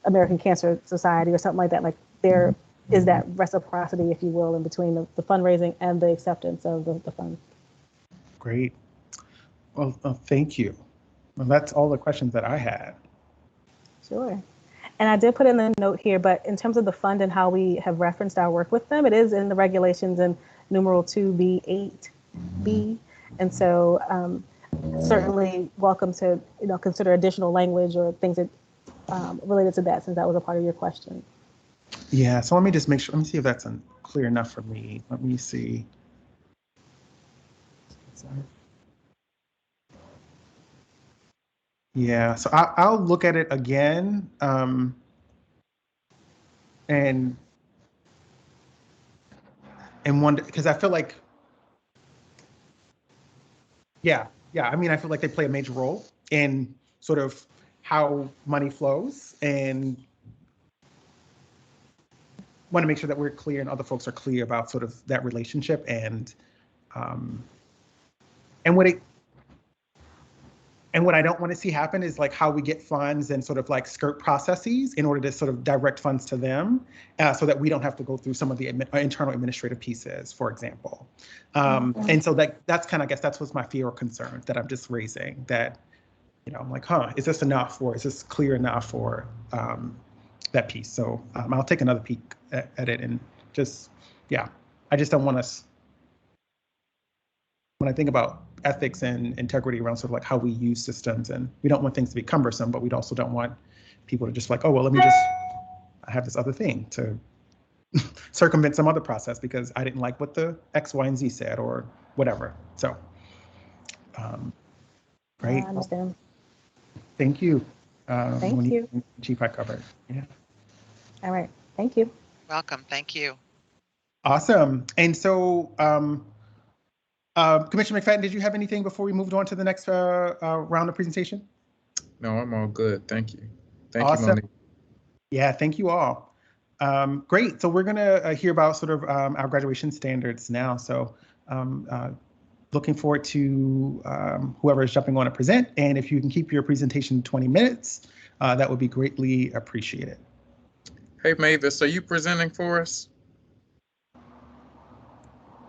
American Cancer Society or something like that. Like there is that reciprocity, if you will, in between the fundraising and the acceptance of the fund. Great. Well, thank you. Well, that's all the questions that I had. Sure. And I did put in the note here, but in terms of the fund and how we have referenced our work with them, it is in the regulations in numeral 2B8B. And so certainly welcome to, consider additional language or things that related to that, since that was a part of your question. Yeah, so let me just make sure, let me see if that's clear enough for me. Let me see. Yeah, so I'll look at it again and wonder, because I feel like, yeah, I mean, I feel like they play a major role in sort of how money flows, and want to make sure that we're clear and other folks are clear about sort of that relationship and And what I don't want to see happen is like how we get funds and sort of like skirt processes in order to sort of direct funds to them, so that we don't have to go through some of the internal administrative pieces, for example. And so that's kind of, I guess that's what's my fear or concern that I'm just raising, that, you know, I'm like, is this enough, or is this clear enough, or that piece. So I'll take another peek at it, and just, yeah, I just don't want us, when I think about ethics and integrity around sort of like how we use systems, and we don't want things to be cumbersome, but we also don't want people to just like, oh, well, let me just, I have this other thing to circumvent some other process because I didn't like what the X, Y, and Z said, or whatever. So, right. I understand. Thank you. Thank you. Chief Ikeb. Yeah. All right. Thank you. Welcome. Thank you. Awesome. And so, Commissioner McFadden, did you have anything before we moved on to the next round of presentation? No, I'm all good. Thank you. Thank awesome. you, Monique. Yeah, thank you all. Great. So we're going to hear about sort of our graduation standards now. So looking forward to whoever is jumping on to present. And if you can keep your presentation 20 minutes, that would be greatly appreciated. Hey, Mavis, are you presenting for us?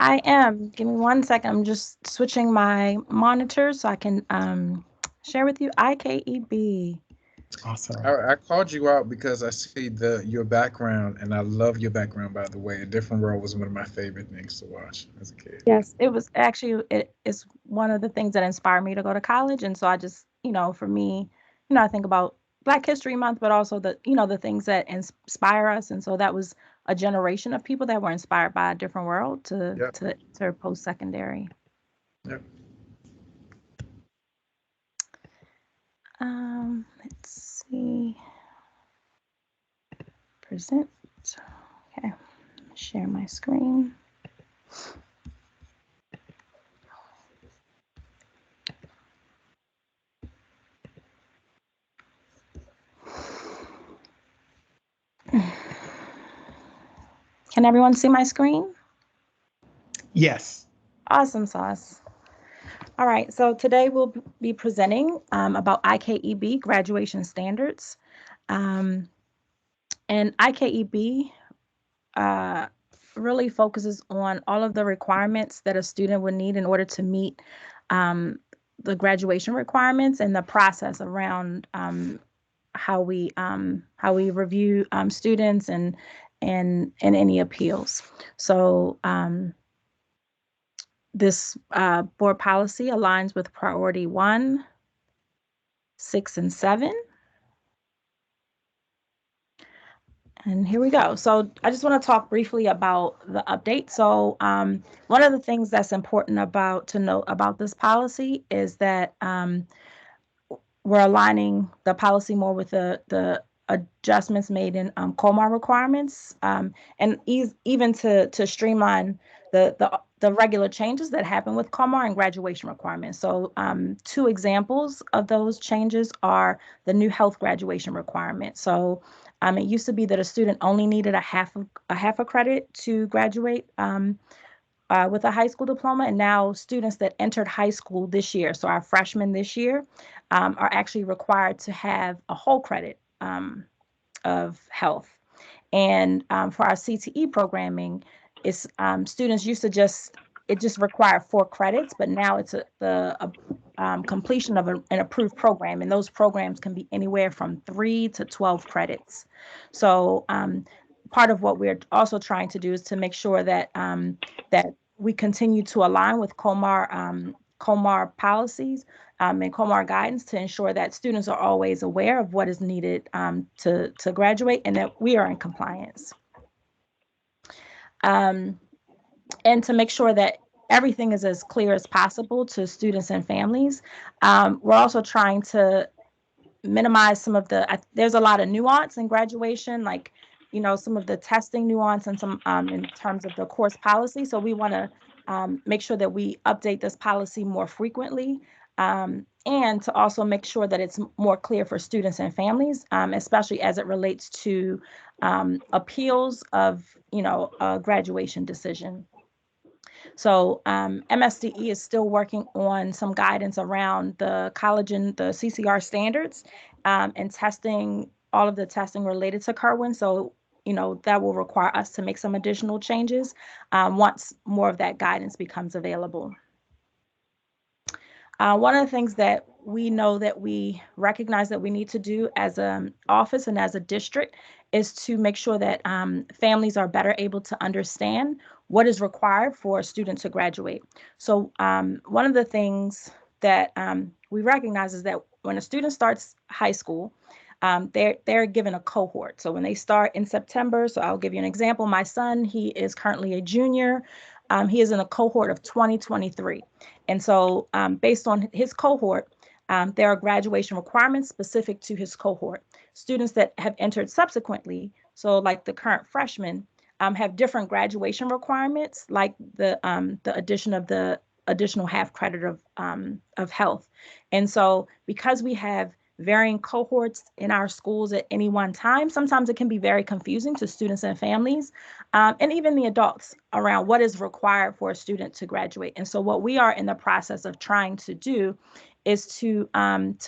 I am. Give me 1 second. I'm just switching my monitor so I can share with you IKEB. Awesome. I called you out because I see your background, and I love your background, by the way. A Different World was one of my favorite things to watch as a kid. Yes, it was actually, it's one of the things that inspired me to go to college. And so I just, you know, for me, you know, I think about Black History Month, but also the, you know, the things that inspire us. And so that was a generation of people that were inspired by A Different World to enter post-secondary. Yep. Let's see. Present. Okay. Share my screen. Can everyone see my screen? Yes. Awesome sauce. All right, so today we'll be presenting about IKEB graduation standards. And IKEB really focuses on all of the requirements that a student would need in order to meet the graduation requirements and the process around how we review students and any appeals. So this board policy aligns with priority 1, 6, and 7. And here we go. So I just want to talk briefly about the update. So one of the things that's important to note about this policy is that we're aligning the policy more with the adjustments made in COMAR requirements, and even to streamline the regular changes that happen with COMAR and graduation requirements. So 2 examples of those changes are the new health graduation requirement. So it used to be that a student only needed a half a credit to graduate with a high school diploma, and now students that entered high school this year, so our freshmen this year, are actually required to have a whole credit of health. And for our CTE programming, it's students used to just require 4 credits, but now it's the completion of an approved program, and those programs can be anywhere from 3 to 12 credits. So part of what we're also trying to do is to make sure that that we continue to align with COMAR policies and COMAR guidance to ensure that students are always aware of what is needed to graduate, and that we are in compliance. And to make sure that everything is as clear as possible to students and families, we're also trying to minimize some of there's a lot of nuance in graduation, like, you know, some of the testing nuance and some in terms of the course policy. So we want to make sure that we update this policy more frequently, and to also make sure that it's more clear for students and families, especially as it relates to appeals of, you know, a graduation decision. So MSDE is still working on some guidance around the college and the CCR standards and testing, all of the testing related to Kerwin. So, that will require us to make some additional changes once more of that guidance becomes available. One of the things that we know that we recognize that we need to do as an office and as a district is to make sure that families are better able to understand what is required for a student to graduate. So one of the things that we recognize is that when a student starts high school, they're given a cohort. So when they start in September, so I'll give you an example. My son, he is currently a junior. He is in a cohort of 2023. And so based on his cohort, there are graduation requirements specific to his cohort. Students that have entered subsequently, so like the current freshmen, have different graduation requirements, like the addition of the additional half credit of health. And so because we have varying cohorts in our schools at any one time, sometimes it can be very confusing to students and families, and even the adults around what is required for a student to graduate. And so what we are in the process of trying to do is to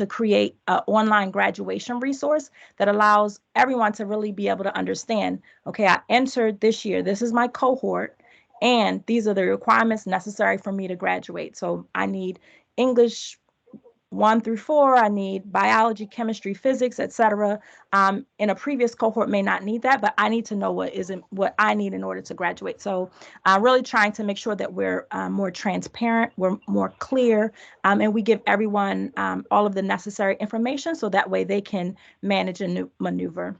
create an online graduation resource that allows everyone to really be able to understand, okay, I entered this year, this is my cohort, and these are the requirements necessary for me to graduate. So I need English 1 through 4, I need biology, chemistry, physics, etc. In a previous cohort may not need that, but I need to know what I need in order to graduate. So really trying to make sure that we're more transparent, we're more clear, and we give everyone all of the necessary information so that way they can manage and maneuver.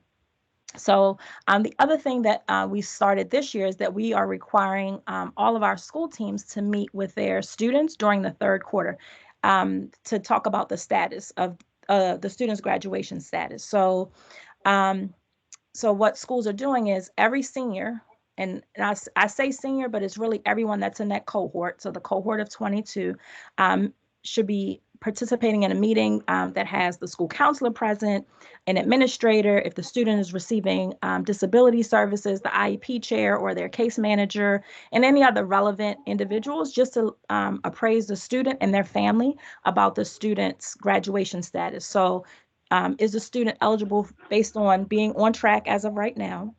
So the other thing that we started this year is that we are requiring all of our school teams to meet with their students during the third quarter to talk about the status of the students' graduation status. So, so what schools are doing is every senior, and I say senior, but it's really everyone that's in that cohort. So the cohort of 22 should be participating in a meeting that has the school counselor present, an administrator, if the student is receiving disability services, the IEP chair or their case manager, and any other relevant individuals, just to appraise the student and their family about the student's graduation status. So is the student eligible based on being on track as of right now?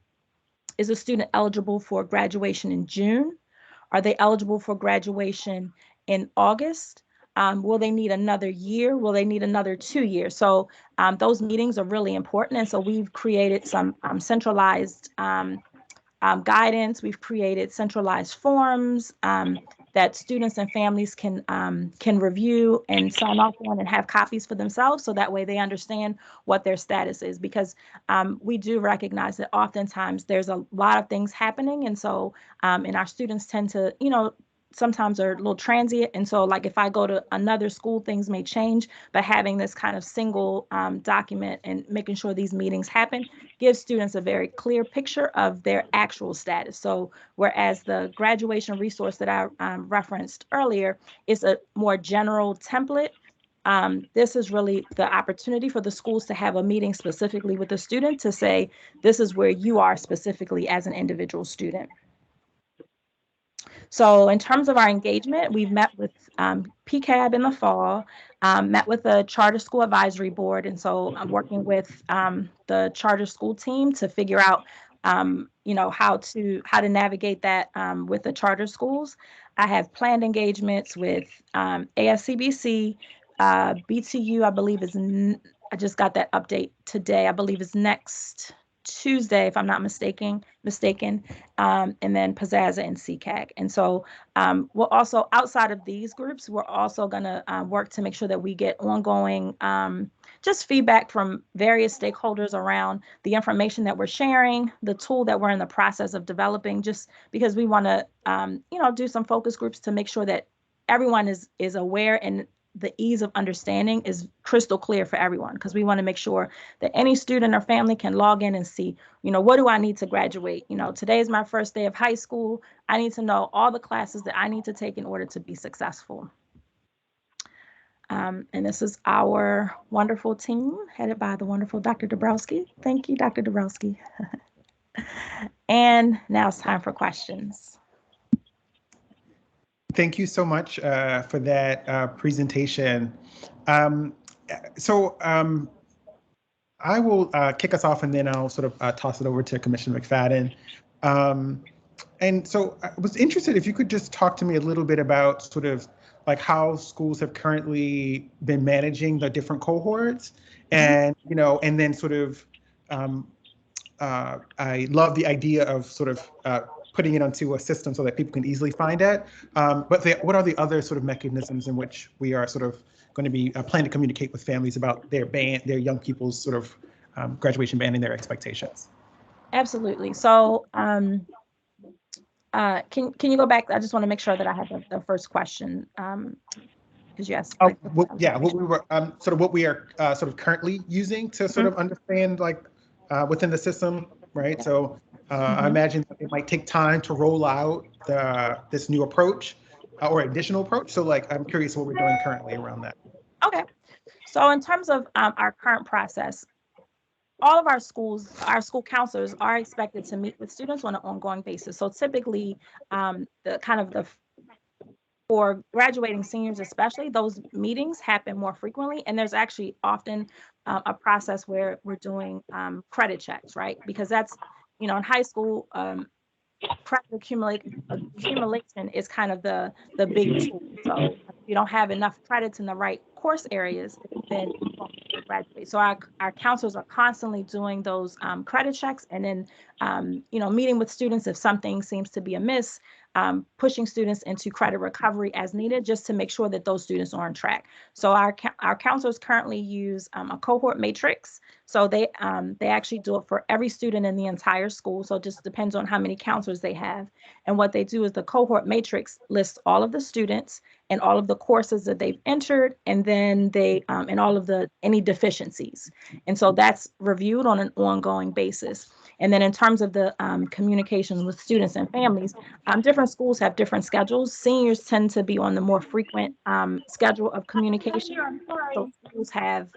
Is the student eligible for graduation in June? Are they eligible for graduation in August? Will they need another year? Will they need another 2 years? So those meetings are really important. And so we've created some centralized guidance. We've created centralized forms that students and families can review and sign off on and have copies for themselves, so that way they understand what their status is. Because we do recognize that oftentimes there's a lot of things happening, and so and our students tend to, sometimes are a little transient. And so like if I go to another school, things may change, but having this kind of single document and making sure these meetings happen gives students a very clear picture of their actual status. So whereas the graduation resource that I referenced earlier is a more general template, this is really the opportunity for the schools to have a meeting specifically with the student to say, this is where you are specifically as an individual student. So in terms of our engagement, we've met with PCAB in the fall, met with the Charter School Advisory Board. And so I'm working with the charter school team to figure out, how to navigate that with the charter schools. I have planned engagements with ASCBC, BTU, I believe I just got that update today, I believe is next Tuesday, if I'm not mistaken, and then Pizzazza and CCAG. And so we'll also, outside of these groups, we're also going to work to make sure that we get ongoing just feedback from various stakeholders around the information that we're sharing, the tool that we're in the process of developing, just because we want to, do some focus groups to make sure that everyone is aware and the ease of understanding is crystal clear for everyone, because we want to make sure that any student or family can log in and see, what do I need to graduate? Today is my first day of high school. I need to know all the classes that I need to take in order to be successful. And this is our wonderful team headed by the wonderful Dr. Dabrowski. Thank you, Dr. Dabrowski. And now it's time for questions. Thank you so much for that presentation. I will kick us off, and then I'll sort of toss it over to Commissioner McFadden. And so I was interested if you could just talk to me a little bit about sort of like how schools have currently been managing the different cohorts, and and then sort of I love the idea of sort of putting it onto a system so that people can easily find it. But what are the other sort of mechanisms in which we are sort of going to be planning to communicate with families about their young people's sort of graduation band and their expectations? Absolutely. So can you go back? I just want to make sure that I have the first question. Because you asked. What we were sort of what we are sort of currently using to sort of understand like within the system, right? So I imagine it might take time to roll out this new approach or additional approach. So like I'm curious what we're doing currently around that. Okay. So in terms of our current process, all of our school counselors are expected to meet with students on an ongoing basis. So typically, for graduating seniors especially, those meetings happen more frequently. And there's actually often a process where we're doing credit checks, right? Because that's, in high school, credit accumulation is kind of the big tool. So if you don't have enough credits in the right course areas, then you won't graduate. So our counselors are constantly doing those credit checks, and then meeting with students if something seems to be amiss, pushing students into credit recovery as needed, just to make sure that those students are on track. So our counselors currently use a cohort matrix. So they actually do it for every student in the entire school. So it just depends on how many counselors they have. And what they do is the cohort matrix lists all of the students and all of the courses that they've entered, and then they and all of any deficiencies. And so that's reviewed on an ongoing basis. And then in terms of the communication with students and families, different schools have different schedules. Seniors tend to be on the more frequent schedule of communication. So schools have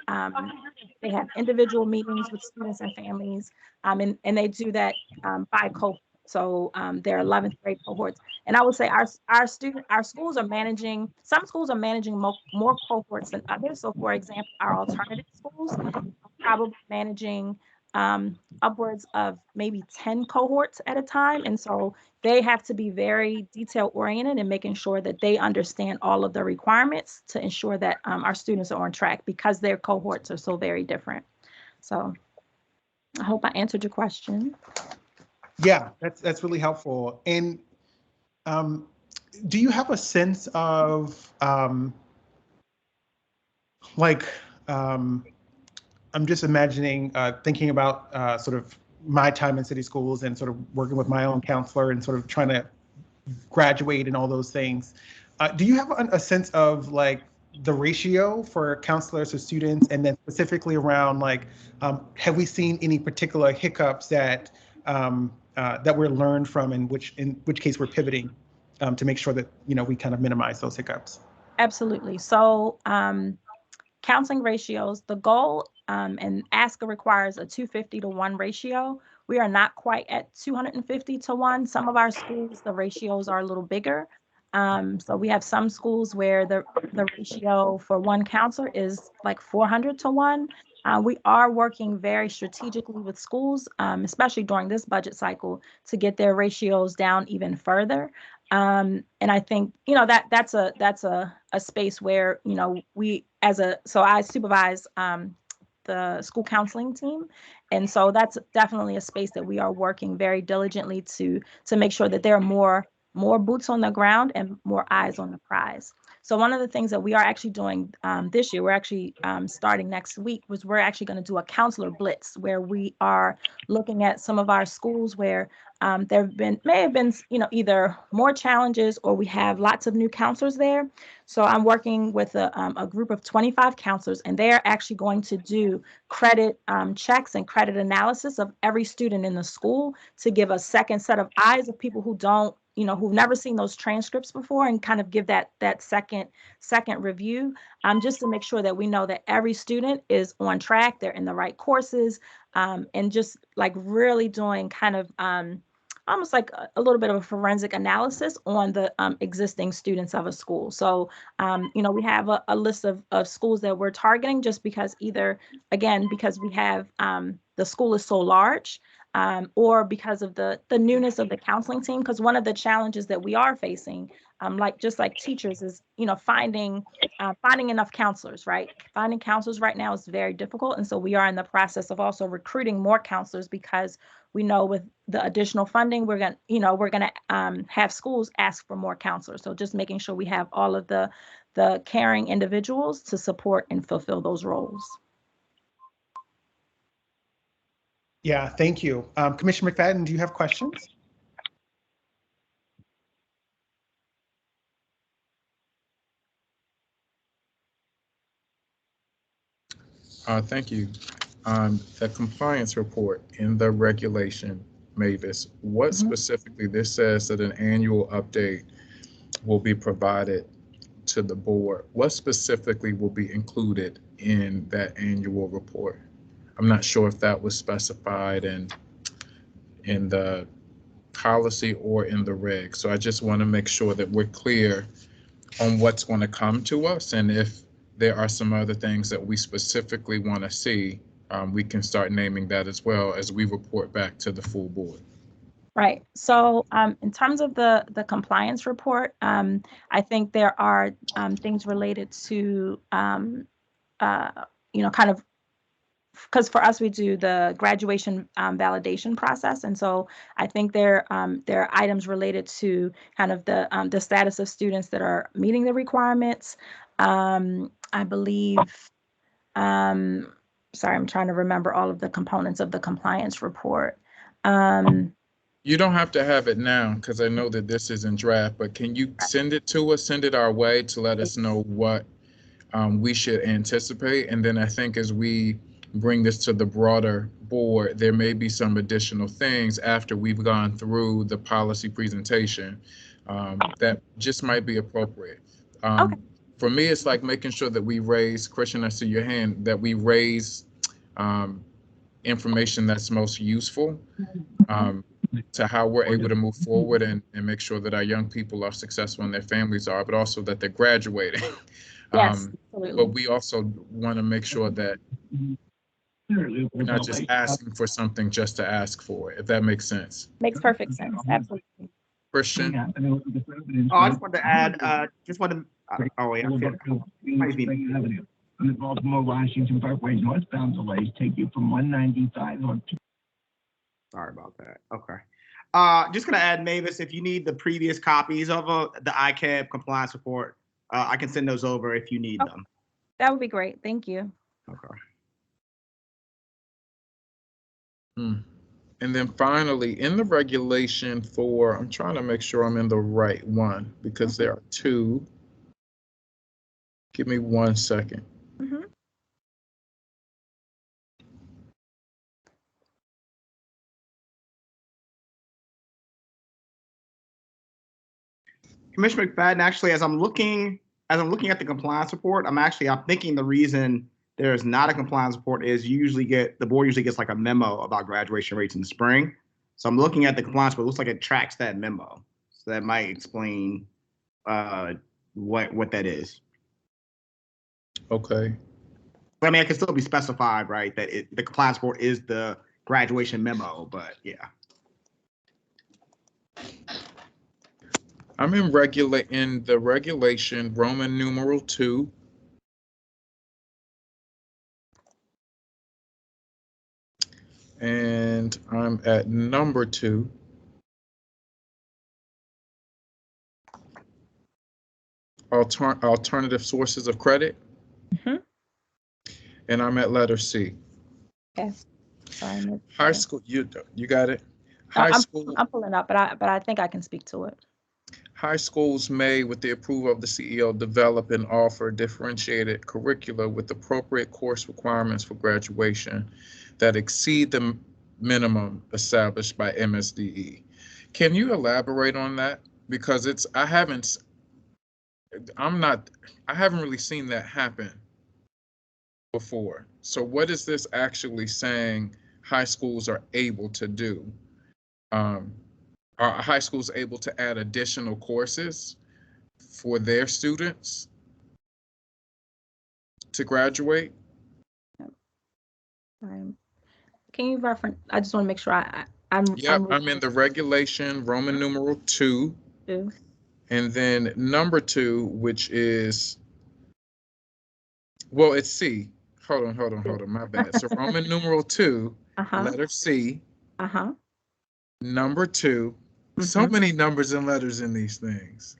they have individual meetings with students and families, and they do that by cohort. So there are 11th grade cohorts, and I would say our schools are managing. Some schools are managing more cohorts than others. So, for example, our alternative schools are probably managing upwards of maybe 10 cohorts at a time, and so they have to be very detail oriented and making sure that they understand all of the requirements to ensure that our students are on track, because their cohorts are so very different. So I hope I answered your question. Yeah, that's really helpful. And do you have a sense of I'm just imagining thinking about sort of my time in city schools and sort of working with my own counselor and sort of trying to graduate and all those things. Do you have a sense of like the ratio for counselors to students, and then specifically around like, have we seen any particular hiccups that we're learned from, in which case we're pivoting to make sure that we kind of minimize those hiccups? Absolutely. So counseling ratios, the goal and ASCA requires a 250-to-1 ratio. We are not quite at 250-to-1. Some of our schools, the ratios are a little bigger. So we have some schools where the ratio for one counselor is like 400-to-1. We are working very strategically with schools, especially during this budget cycle, to get their ratios down even further. And I think that's a space where so I supervise the school counseling team, and so that's definitely a space that we are working very diligently to make sure that there are more boots on the ground and more eyes on the prize. So one of the things that we are actually doing this year, we're actually starting next week, was we're actually going to do a counselor blitz, where we are looking at some of our schools where there may have been either more challenges, or we have lots of new counselors there. So I'm working with a group of 25 counselors, and they are actually going to do credit checks and credit analysis of every student in the school, to give a second set of eyes of people who don't, who've never seen those transcripts before, and kind of give that second review, just to make sure that we know that every student is on track, they're in the right courses, and just like really doing kind of almost like a little bit of a forensic analysis on the existing students of a school. So, we have a list of schools that we're targeting just because because we have the school is so large, or because of the newness of the counseling team. Because one of the challenges that we are facing, just like teachers, is finding enough counselors. Right, finding counselors right now is very difficult, and so we are in the process of also recruiting more counselors, because we know with the additional funding, we're gonna have schools ask for more counselors. So just making sure we have all of the caring individuals to support and fulfill those roles. Yeah, thank you. Commissioner McFadden, do you have questions? Thank you. The compliance report in the regulation, Mavis, what specifically, this says that an annual update will be provided to the board. What specifically will be included in that annual report? I'm not sure if that was specified in the policy or in the reg. So I just want to make sure that we're clear on what's going to come to us, and if there are some other things that we specifically want to see, we can start naming that as well as we report back to the full board. Right. So in terms of the compliance report, I think there are things related to, kind of, because for us, we do the graduation validation process. And so I think there are items related to kind of the status of students that are meeting the requirements. I believe, sorry, I'm trying to remember all of the components of the compliance report. You don't have to have it now, because I know that this is in draft, but can you send it to us, send it our way to let us know what we should anticipate? And then I think as we bring this to the broader board, there may be some additional things after we've gone through the policy presentation that just might be appropriate. Okay. For me, it's like making sure that we raise, Christian, I see your hand, that we raise information that's most useful to how we're able to move forward and make sure that our young people are successful and their families are, but also that they're graduating. Yes, absolutely. But we also want to make sure that we're not just asking for something just to ask for it, if that makes sense. Makes perfect sense. Absolutely. Christian? I just wanted to add, And the Baltimore Washington Parkway northbound delays take you from 195 on. Sorry about that. Okay. Just gonna add, Mavis, if you need the previous copies of the Ikeb compliance report, I can send those over if you need them. That would be great. Thank you. Okay. And then finally, in the regulation for, I'm trying to make sure I'm in the right one, because there are two. Give me 1 second. Commissioner McFadden, actually, as I'm looking at the compliance report, I'm thinking the reason there's not a compliance report is the board usually gets like a memo about graduation rates in the spring. So I'm looking at the compliance report, it looks like it tracks that memo. So that might explain what that is. Okay. But I mean, it can still be specified, right? That the compliance report is the graduation memo, but yeah. I'm in the regulation, Roman numeral 2. And I'm at number 2. Alternative sources of credit. And I'm at letter C. Yes. Sorry. High school, you got it? I'm pulling up, but I think I can speak to it. High schools may, with the approval of the CEO, develop and offer differentiated curricula with appropriate course requirements for graduation that exceed the minimum established by MSDE. Can you elaborate on that? Because I haven't really seen that happen before. So what is this actually saying high schools are able to do? are high schools able to add additional courses for their students to graduate? Can you reference? I just want to make sure I'm in the regulation, Roman numeral 2. And then number 2, which is, well, it's C. Hold on, my bad. So Roman numeral 2, letter C, number 2. So many numbers and letters in these things.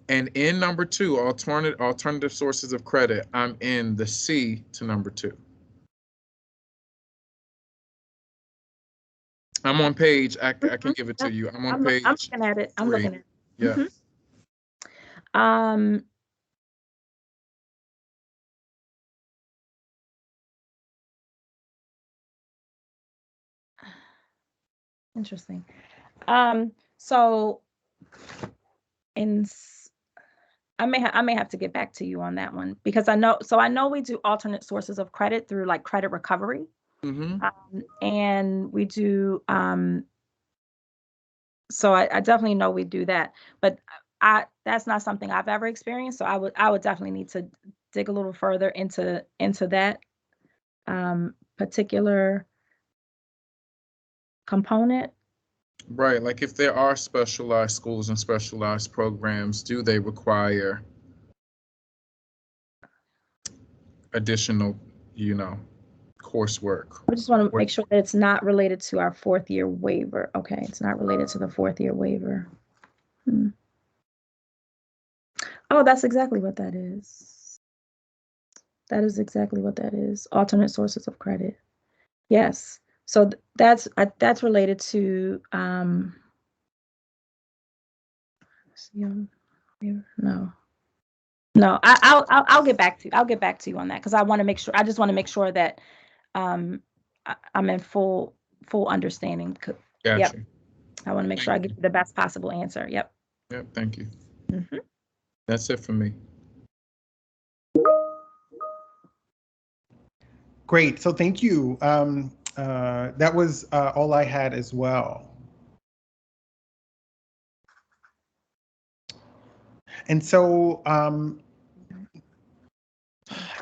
And in number 2, alternative sources of credit, I'm in the C to number 2. I'm on page, I can give it to you. I'm on page. I'm looking at it. 3. I'm looking at it. Yeah. Interesting. So I may have to get back to you on that one, because I know we do alternate sources of credit through like credit recovery. And we do so I definitely know we do that, but that's not something I've ever experienced. So I would definitely need to dig a little further into that particular component. Right, like if there are specialized schools and specialized programs, do they require additional, coursework? I just want to make sure that it's not related to our 4th year waiver. Okay, it's not related to the 4th year waiver. Oh, that's exactly what that is. That is exactly what that is. Alternate sources of credit. Yes. So that's related to no. I'll get back to you. I'll get back to you on that, because I want to make sure. I just want to make sure that I'm in full understanding. Gotcha. Yep. I want to make sure I give you the best possible answer. Yep. Yep. Thank you. That's it for me. Great. So thank you. That was all I had as well. And so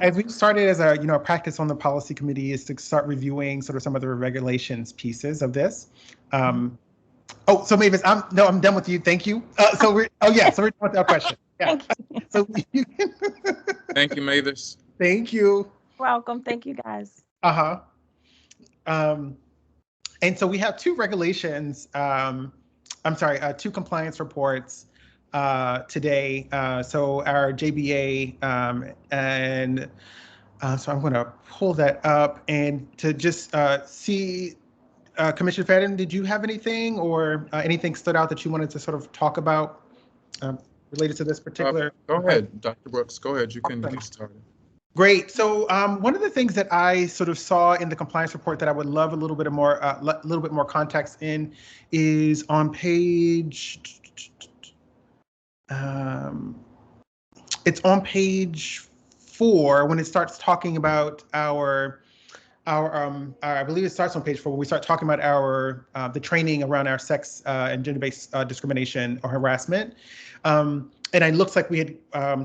as we started as a practice on the policy committee is to start reviewing sort of some of the regulations pieces of this. So Mavis, I'm done with you. Thank you. So we're done with that question. Yeah. So you can Thank you, Mavis. Thank you. Welcome. Thank you, guys. And so we have 2 regulations. I'm sorry, 2 compliance reports today. So our JBA and so I'm going to pull that up and to just see. Commissioner Fadden, did you have anything or anything stood out that you wanted to sort of talk about related to this particular? Go ahead, Dr. Brooks. Go ahead. You can get started. Great. So one of the things that I sort of saw in the compliance report that I would love a little bit more context in is on page. It's on page 4 when it starts talking about our I believe it starts on page 4 when we start talking about our the training around our sex and gender-based discrimination or harassment. And it looks like we had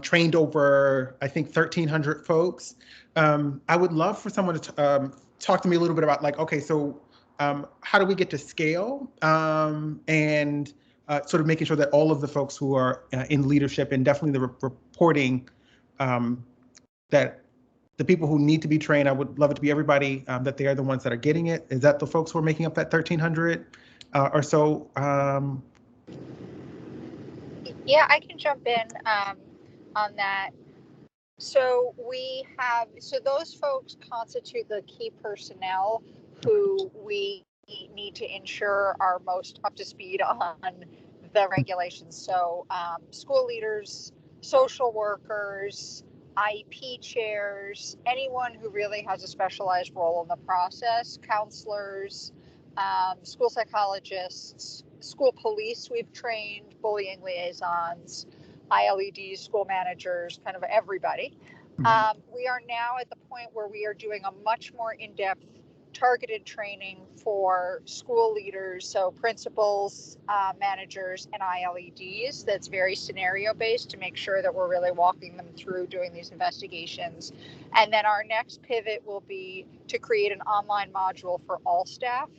trained over, I think, 1,300 folks. I would love for someone to talk to me a little bit about, like, okay, so how do we get to scale and sort of making sure that all of the folks who are in leadership and definitely the reporting that the people who need to be trained, I would love it to be everybody, that they are the ones that are getting it. Is that the folks who are making up that 1,300 or so? Yeah, I can jump in on that. So those folks constitute the key personnel who we need to ensure are most up to speed on the regulations. So school leaders, social workers, IEP chairs, anyone who really has a specialized role in the process, counselors, school psychologists, school police we've trained, bullying liaisons, ILEDs, school managers, kind of everybody. We are now at the point where we are doing a much more in-depth targeted training for school leaders, so principals, managers, and ILEDs. That's very scenario based to make sure that we're really walking them through doing these investigations. And then our next pivot will be to create an online module for all staff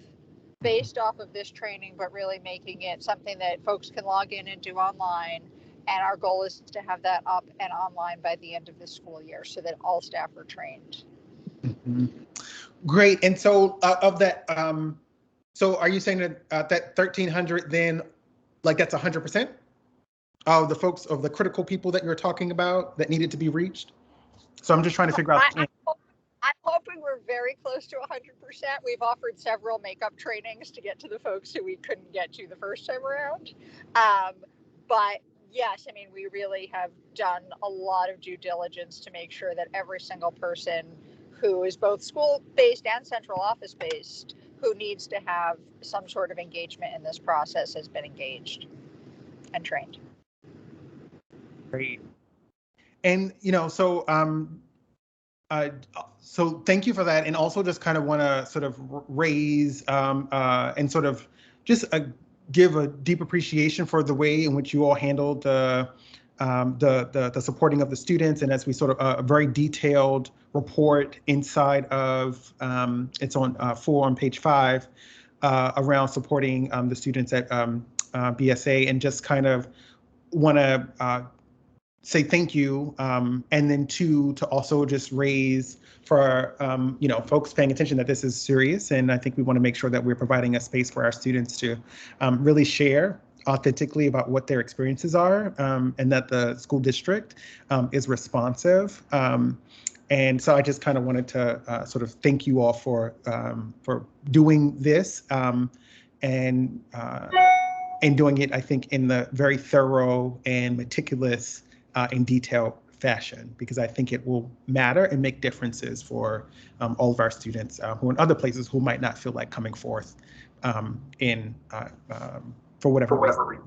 based off of this training, but really making it something that folks can log in and do online. And our goal is to have that up and online by the end of the school year so that all staff are trained. Mm-hmm. Great. And so of that, so are you saying that that 1,300 then, like that's 100% of the folks, of the critical people that you're talking about that needed to be reached? So I'm just trying to figure out. I'm hoping we're very close to 100%. We've offered several makeup trainings to get to the folks who we couldn't get to the first time around. But yes, I mean, we really have done a lot of due diligence to make sure that every single person who is both school-based and central office-based who needs to have some sort of engagement in this process has been engaged and trained. Great. And, you know, so so thank you for that. And also just kind of want to sort of raise and sort of just give a deep appreciation for the way in which you all handled the supporting of the students. And as we sort of a very detailed report inside of, it's on 4 on page 5, around supporting the students at BSA, and just kind of want to say thank you, and then to also just raise for you know, folks paying attention that this is serious, and I think we want to make sure that we're providing a space for our students to really share authentically about what their experiences are, and that the school district is responsive. And so I just kind of wanted to sort of thank you all for doing this, and doing it, I think, in the very thorough and meticulous in detailed fashion, because I think it will matter and make differences for all of our students who are in other places who might not feel like coming forth for whatever reason.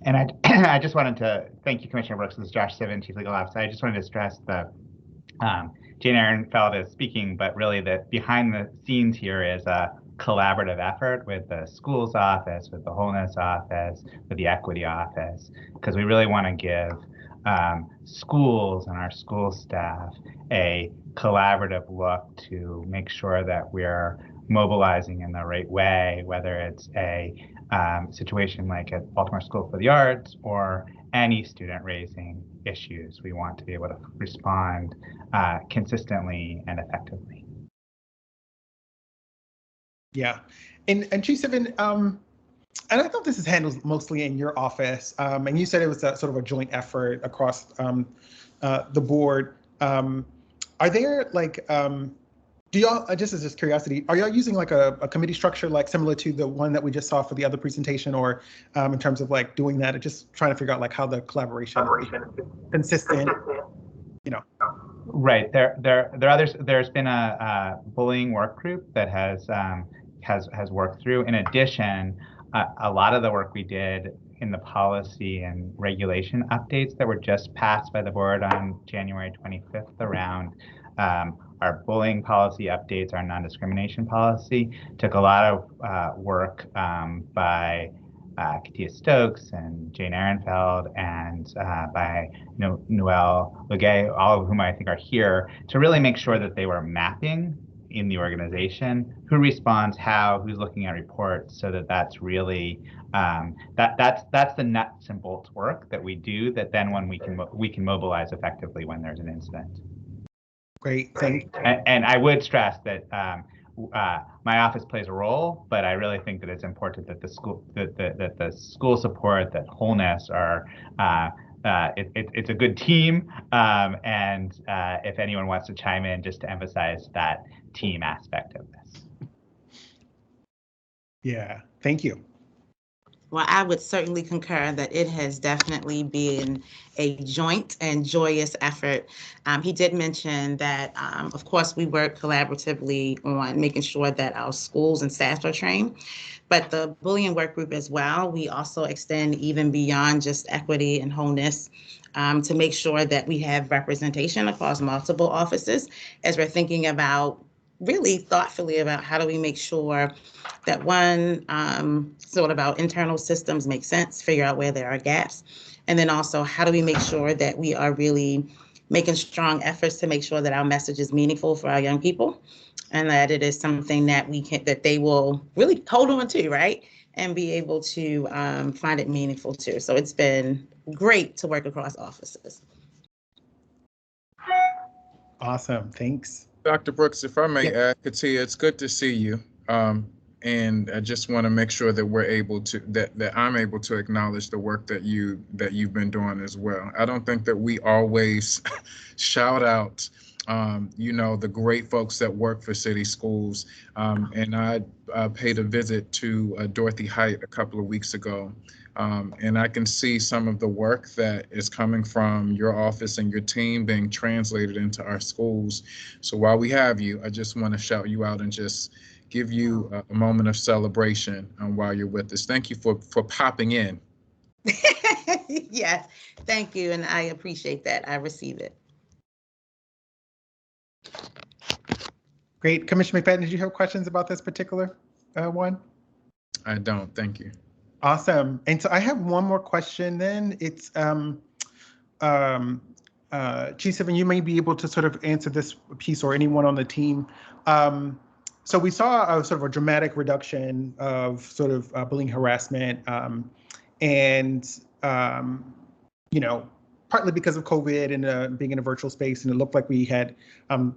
And I just wanted to thank you, Commissioner Brooks. This is Josh Sivan, Chief Legal Officer. I just wanted to stress that Jane Ehrenfeld is speaking, but really that behind the scenes here is a collaborative effort with the schools office, with the wholeness office, with the equity office, because we really want to give schools and our school staff a collaborative look to make sure that we're mobilizing in the right way, whether it's a situation like at Baltimore School for the Arts or any student raising issues. We want to be able to respond consistently and effectively. Yeah, and Chief Sivan, and I thought this is handled mostly in your office, and you said it was a sort of a joint effort across the board. Are there like, do y'all, just as curiosity, are y'all using like a committee structure like similar to the one that we just saw for the other presentation, or in terms of like doing that, or just trying to figure out like how the collaboration is consistent, you know? Right. There are others. There's been a bullying work group that has worked through. In addition, a lot of the work we did in the policy and regulation updates that were just passed by the board on January 25th around our bullying policy updates, our non-discrimination policy, took a lot of work by Katia Stokes and Jane Ehrenfeld and by Noelle Legay, all of whom I think are here, to really make sure that they were mapping in the organization who responds how, who's looking at reports, so that that's really that's the nuts and bolts work that we do, that then when we can mobilize effectively when there's an incident. Great, thank you. And I would stress that my office plays a role, but I really think that it's important that the school support, that wholeness are it's a good team, and if anyone wants to chime in, just to emphasize that team aspect of this. Yeah, thank you. Well, I would certainly concur that it has definitely been a joint and joyous effort. He did mention that, of course, we work collaboratively on making sure that our schools and staff are trained, but the bullying work group as well, we also extend even beyond just equity and wholeness to make sure that we have representation across multiple offices as we're thinking about really thoughtfully about how do we make sure that one, sort of our internal systems make sense, figure out where there are gaps, and then also how do we make sure that we are really making strong efforts to make sure that our message is meaningful for our young people, and that it is something that that they will really hold on to, right? And be able to find it meaningful too. So it's been great to work across offices. Awesome, thanks. Dr. Brooks, if I may add, Katia, it's good to see you. And I just want to make sure that we're able to, that I'm able to acknowledge the work that you've been doing as well. I don't think that we always shout out, the great folks that work for city schools. And I paid a visit to Dorothy Height a couple of weeks ago. And I can see some of the work that is coming from your office and your team being translated into our schools. So while we have you, I just want to shout you out and just give you a moment of celebration while you're with us. Thank you for popping in. Yes, thank you. And I appreciate that. I receive it. Great. Commissioner McFadden, did you have questions about this particular one? I don't. Thank you. Awesome. And so I have one more question then. It's Chief Sivan, you may be able to sort of answer this piece, or anyone on the team. So we saw a sort of a dramatic reduction of sort of bullying, harassment, and partly because of COVID and being in a virtual space, and it looked like we had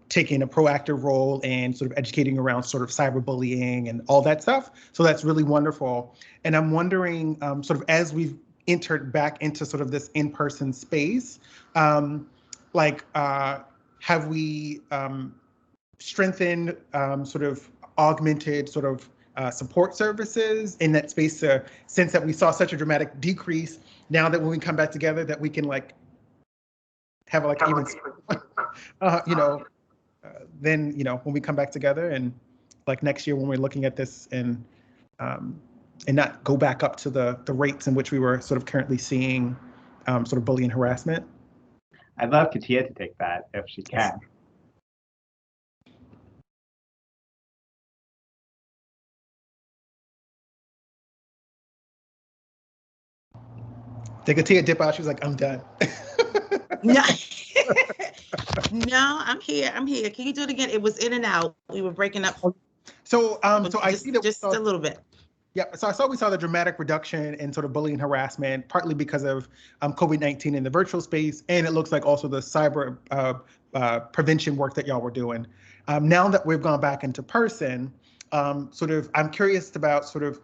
taken a proactive role and sort of educating around sort of cyberbullying and all that stuff. So that's really wonderful. And I'm wondering, sort of as we've entered back into sort of this in-person space, have we strengthened, sort of augmented sort of support services in that space, since that we saw such a dramatic decrease? Now that when we come back together, that we can have even then when we come back together, and next year when we're looking at this, and not go back up to the rates in which we were sort of currently seeing sort of bullying and harassment. I'd love Katia to take that if she can. Did Katia dip out? She was like, I'm done. No. No, I'm here. I'm here. Can you do it again? It was in and out. We were breaking up. So I see that just a little bit. Yeah, so we saw the dramatic reduction in sort of bullying and harassment, partly because of COVID-19 in the virtual space, and it looks like also the cyber prevention work that y'all were doing. Now that we've gone back into person, I'm curious about sort of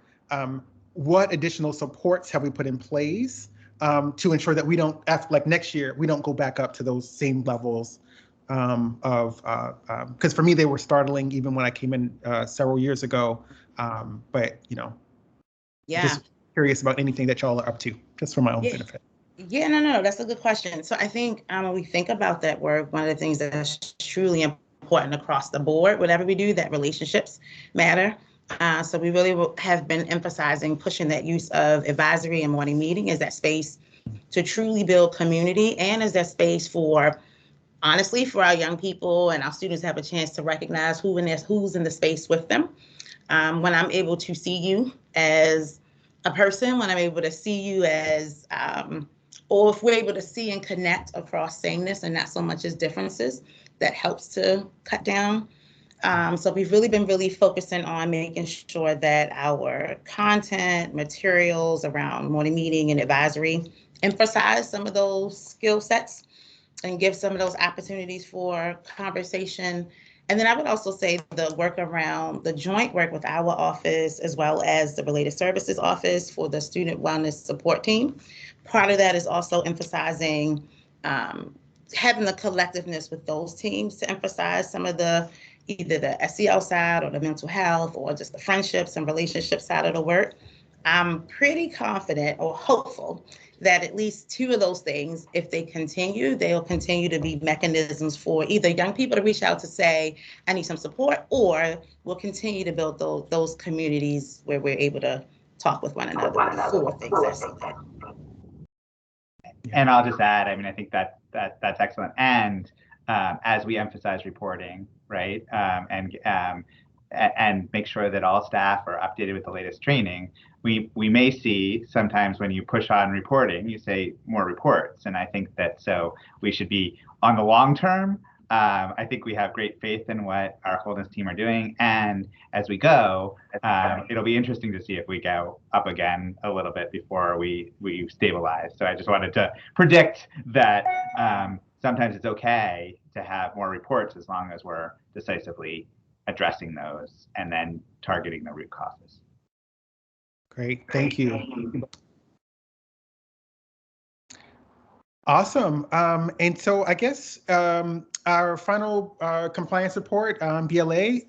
what additional supports have we put in place to ensure that we don't, next year, we don't go back up to those same levels because for me, they were startling even when I came in several years ago. Just curious about anything that y'all are up to, just for my own benefit. Yeah, no, that's a good question. So I think when we think about that work, one of the things that's truly important across the board, whatever we do, that relationships matter. So we really have been emphasizing pushing that use of advisory and morning meeting as that space to truly build community, and as that space for, honestly, for our young people and our students to have a chance to recognize who's in the space with them. When I'm able to see you as a person, when I'm able to see you as, or if we're able to see and connect across sameness and not so much as differences, that helps to cut down. So we've really been focusing on making sure that our content, materials around morning meeting and advisory emphasize some of those skill sets and give some of those opportunities for conversation. And then I would also say the work around the joint work with our office, as well as the Related Services Office for the Student Wellness Support Team. Part of that is also emphasizing having the collectiveness with those teams to emphasize some of either the SEL side or the mental health or just the friendships and relationship side of the work. I'm pretty confident or hopeful that at least two of those things, if they continue, they'll continue to be mechanisms for either young people to reach out to say, I need some support, or we'll continue to build those communities where we're able to talk with one another for things that's needed. And I'll just add, I mean, I think that's excellent. And as we emphasize reporting, right? And make sure that all staff are updated with the latest training. We may see sometimes when you push on reporting, you say more reports. And I think that so we should be on the long term. I think we have great faith in what our wholeness team are doing. And as we go, it'll be interesting to see if we go up again a little bit before we stabilize. So I just wanted to predict that sometimes it's okay to have more reports as long as we're decisively addressing those and then targeting the root causes. Great, thank you. Awesome. And so I guess our final compliance report, BLA,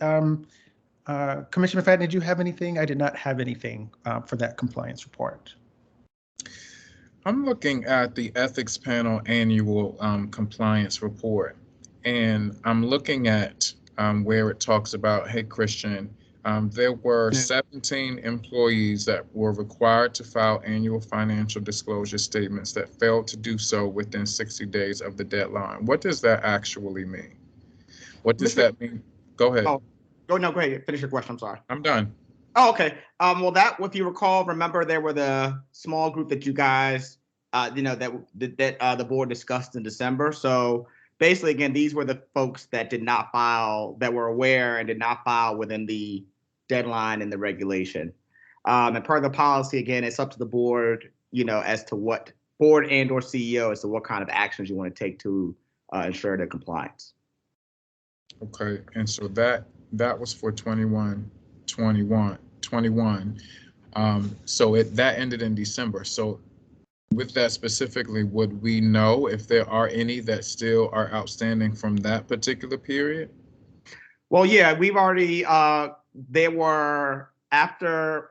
Commissioner McFadden, did you have anything? I did not have anything for that compliance report. I'm looking at the ethics panel annual compliance report, and I'm looking at where it talks about, hey, Christian, there were 17 employees that were required to file annual financial disclosure statements that failed to do so within 60 days of the deadline. What does that actually mean? What does that mean? Go ahead. Go ahead. Finish your question. I'm sorry. I'm done. Oh, okay. Well, if you recall, remember there were the small group that you guys, that the board discussed in December. So basically, again, these were the folks that did not file, that were aware and did not file within the deadline in the regulation. And per the policy, again, it's up to the board, as to what board and or CEO as to what kind of actions you want to take to ensure their compliance. Okay, and so that was for 21. So that ended in December. So with that specifically, would we know if there are any that still are outstanding from that particular period? Well, yeah, we've already, there were that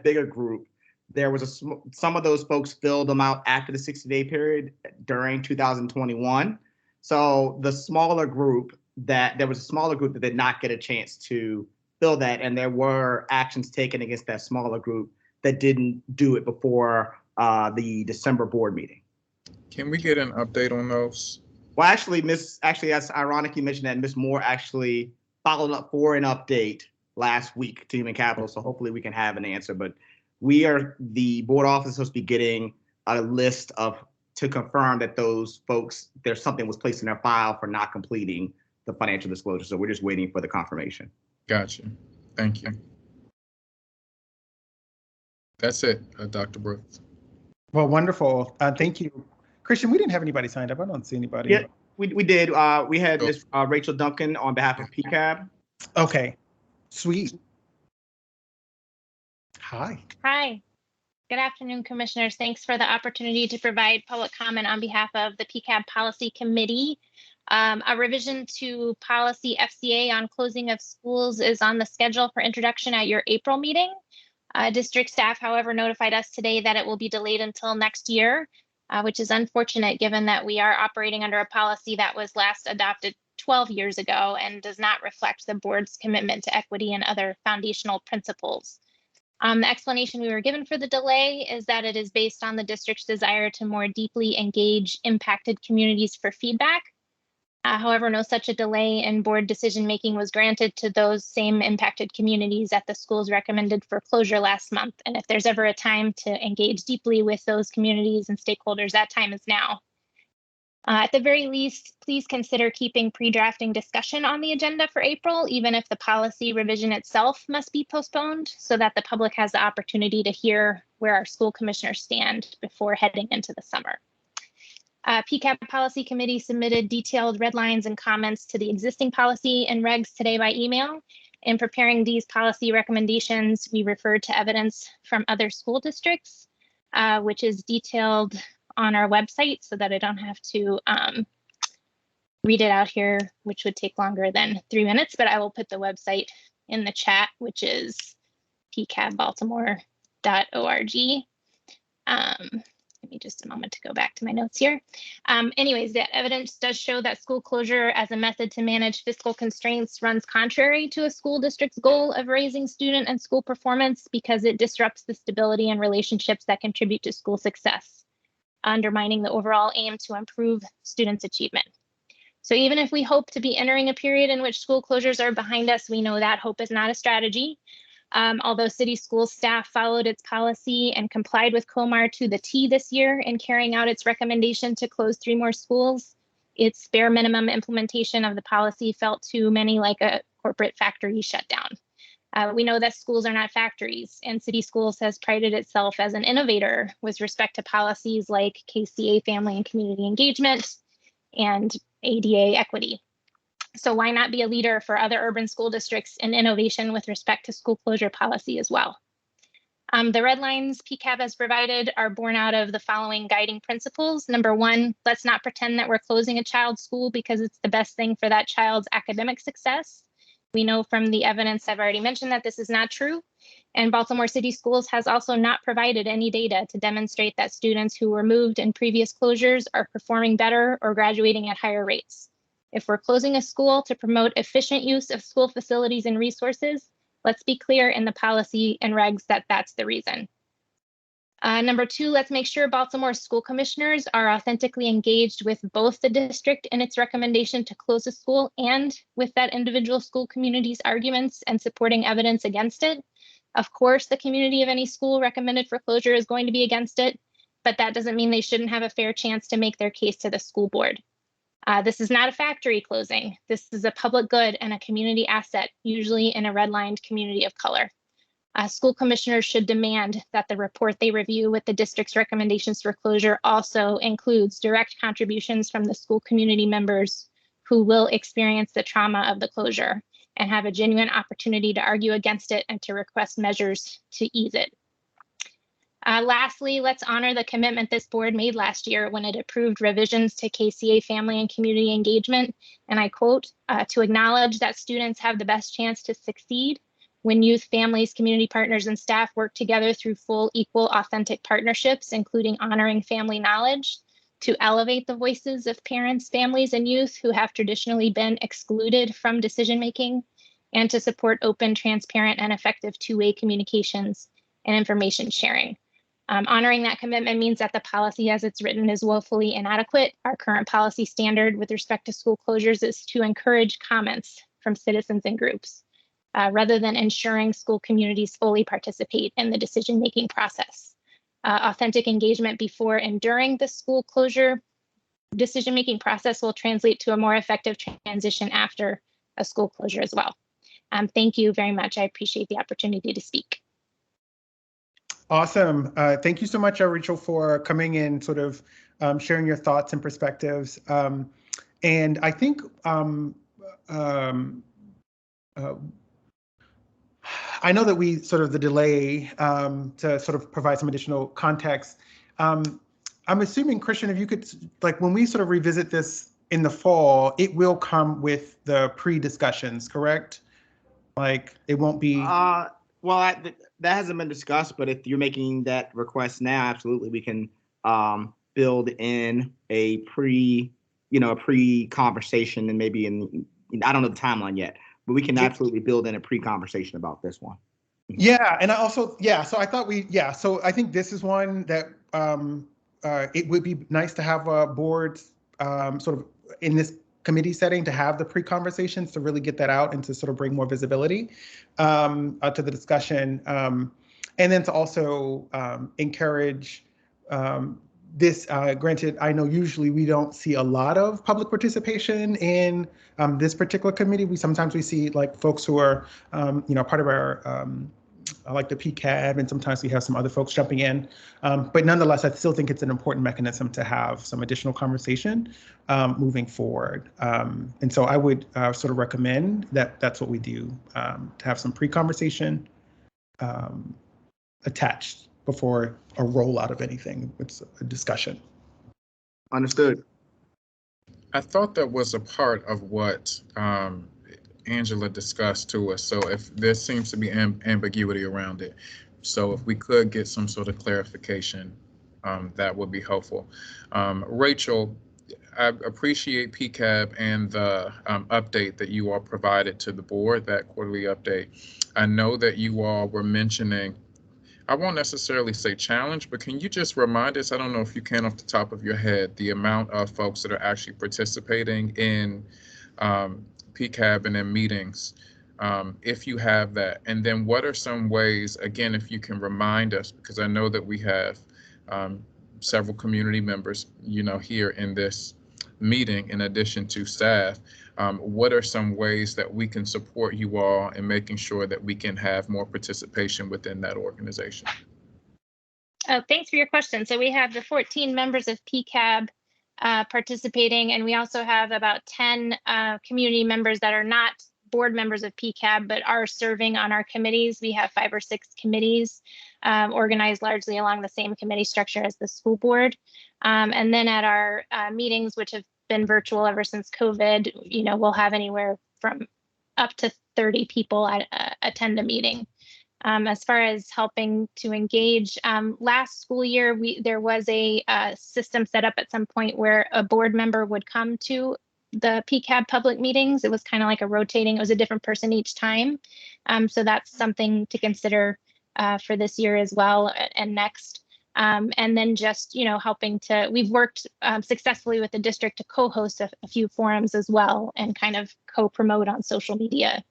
bigger group, there was some of those folks filled them out after the 60-day period during 2021. So there was a smaller group that did not get a chance to fill that, and there were actions taken against that smaller group that didn't do it before the December board meeting. Can we get an update on those? Well, actually, that's ironic you mentioned that. Ms. Moore actually followed up for an update last week to Human Capital, so hopefully we can have an answer. But the board office is supposed to be getting a list to confirm that those folks, there's something was placed in their file for not completing the financial disclosure. So we're just waiting for the confirmation. Gotcha. Thank you. That's it, Dr. Brooks. Well, wonderful. Thank you. Christian, we didn't have anybody signed up. I don't see anybody. Yeah, we did. We had Ms. Rachel Duncan on behalf of PCAB. Okay, sweet. Hi. Hi. Good afternoon, commissioners. Thanks for the opportunity to provide public comment on behalf of the PCAB Policy Committee. A revision to policy FCA on closing of schools is on the schedule for introduction at your April meeting. District staff, however, notified us today that it will be delayed until next year, which is unfortunate given that we are operating under a policy that was last adopted 12 years ago and does not reflect the board's commitment to equity and other foundational principles. The explanation we were given for the delay is that it is based on the district's desire to more deeply engage impacted communities for feedback. However, no such a delay in board decision-making was granted to those same impacted communities at the schools recommended for closure last month. And if there's ever a time to engage deeply with those communities and stakeholders, that time is now. At the very least, please consider keeping pre-drafting discussion on the agenda for April, even if the policy revision itself must be postponed, so that the public has the opportunity to hear where our school commissioners stand before heading into the summer. PCAB Policy Committee submitted detailed red lines and comments to the existing policy and regs today by email. In preparing these policy recommendations, we referred to evidence from other school districts, which is detailed on our website so that I don't have to read it out here, which would take longer than 3 minutes, but I will put the website in the chat, which is pcabbaltimore.org. Give me just a moment to go back to my notes here. Anyways, that evidence does show that school closure as a method to manage fiscal constraints runs contrary to a school district's goal of raising student and school performance because it disrupts the stability and relationships that contribute to school success. undermining the overall aim to improve students' achievement. So even if we hope to be entering a period in which school closures are behind us, we know that hope is not a strategy. Although city school staff followed its policy and complied with COMAR to the T this year in carrying out its recommendation to close 3 more schools, its bare minimum implementation of the policy felt to many like a corporate factory shutdown. We know that schools are not factories, and city schools has prided itself as an innovator with respect to policies like KCA family and community engagement and ADA equity. So why not be a leader for other urban school districts in innovation with respect to school closure policy as well? The red lines PCAB has provided are born out of the following guiding principles. Number 1, let's not pretend that we're closing a child's school because it's the best thing for that child's academic success. We know from the evidence I've already mentioned that this is not true. And Baltimore City Schools has also not provided any data to demonstrate that students who were moved in previous closures are performing better or graduating at higher rates. If we're closing a school to promote efficient use of school facilities and resources, let's be clear in the policy and regs that that's the reason. Number 2, let's make sure Baltimore school commissioners are authentically engaged with both the district in its recommendation to close a school and with that individual school community's arguments and supporting evidence against it. Of course, the community of any school recommended for closure is going to be against it, but that doesn't mean they shouldn't have a fair chance to make their case to the school board. This is not a factory closing. This is a public good and a community asset, usually in a redlined community of color. School commissioners should demand that the report they review with the district's recommendations for closure also includes direct contributions from the school community members who will experience the trauma of the closure and have a genuine opportunity to argue against it and to request measures to ease it. Lastly, let's honor the commitment this board made last year when it approved revisions to KCA family and community engagement. And I quote, to acknowledge that students have the best chance to succeed when youth, families, community partners, and staff work together through full, equal, authentic partnerships, including honoring family knowledge, to elevate the voices of parents, families, and youth who have traditionally been excluded from decision-making, and to support open, transparent, and effective two-way communications and information sharing. Honoring that commitment means that the policy as it's written is woefully inadequate. Our current policy standard with respect to school closures is to encourage comments from citizens and groups, rather than ensuring school communities fully participate in the decision-making process. Authentic engagement before and during the school closure decision-making process will translate to a more effective transition after a school closure as well. Thank you very much. I appreciate the opportunity to speak. Awesome. Thank you so much, Rachel, for coming in, sort of sharing your thoughts and perspectives. And I think I know that we sort of the delay to sort of provide some additional context. I'm assuming, Christian, if you could, like, when we sort of revisit this in the fall, it will come with the pre-discussions, correct? Like, it won't be. Well, that hasn't been discussed, but if you're making that request now, absolutely, we can build in a pre-conversation, and maybe I don't know the timeline yet, but we can absolutely build in a pre-conversation about this one. Yeah, and I also, so I thought so I think this is one that it would be nice to have boards sort of in this committee setting to have the pre-conversations to really get that out and to sort of bring more visibility to the discussion. And then to also encourage this, granted, I know usually we don't see a lot of public participation in this particular committee. Sometimes we see like folks who are, part of our, like the PCAB, and sometimes we have some other folks jumping in. But nonetheless, I still think it's an important mechanism to have some additional conversation moving forward. And so I would sort of recommend that that's what we do, to have some pre-conversation attached before a rollout of anything. It's a discussion. Understood. I thought that was a part of what Angela discussed to us. So if there seems to be ambiguity around it, so if we could get some sort of clarification, that would be helpful. Rachel, I appreciate PCAB and the update that you all provided to the board, that quarterly update. I know that you all were mentioning I won't necessarily say challenge, but can you just remind us, I don't know if you can off the top of your head, the amount of folks that are actually participating in PCAB and in meetings, if you have that? And then what are some ways, again, if you can remind us, because I know that we have several community members, here in this meeting, in addition to staff, what are some ways that we can support you all in making sure that we can have more participation within that organization? Oh, thanks for your question. So we have the 14 members of PCAB participating, and we also have about 10 community members that are not board members of PCAB, but are serving on our committees. We have 5 or 6 committees organized largely along the same committee structure as the school board. And then at our meetings, which have been virtual ever since COVID, we'll have anywhere from up to 30 people attend a meeting. As far as helping to engage, last school year, there was a system set up at some point where a board member would come to the PCAB public meetings. It was kind of like a rotating, it was a different person each time. So that's something to consider for this year as well and next. And then just, helping to, we've worked successfully with the district to co-host a few forums as well and kind of co-promote on social media.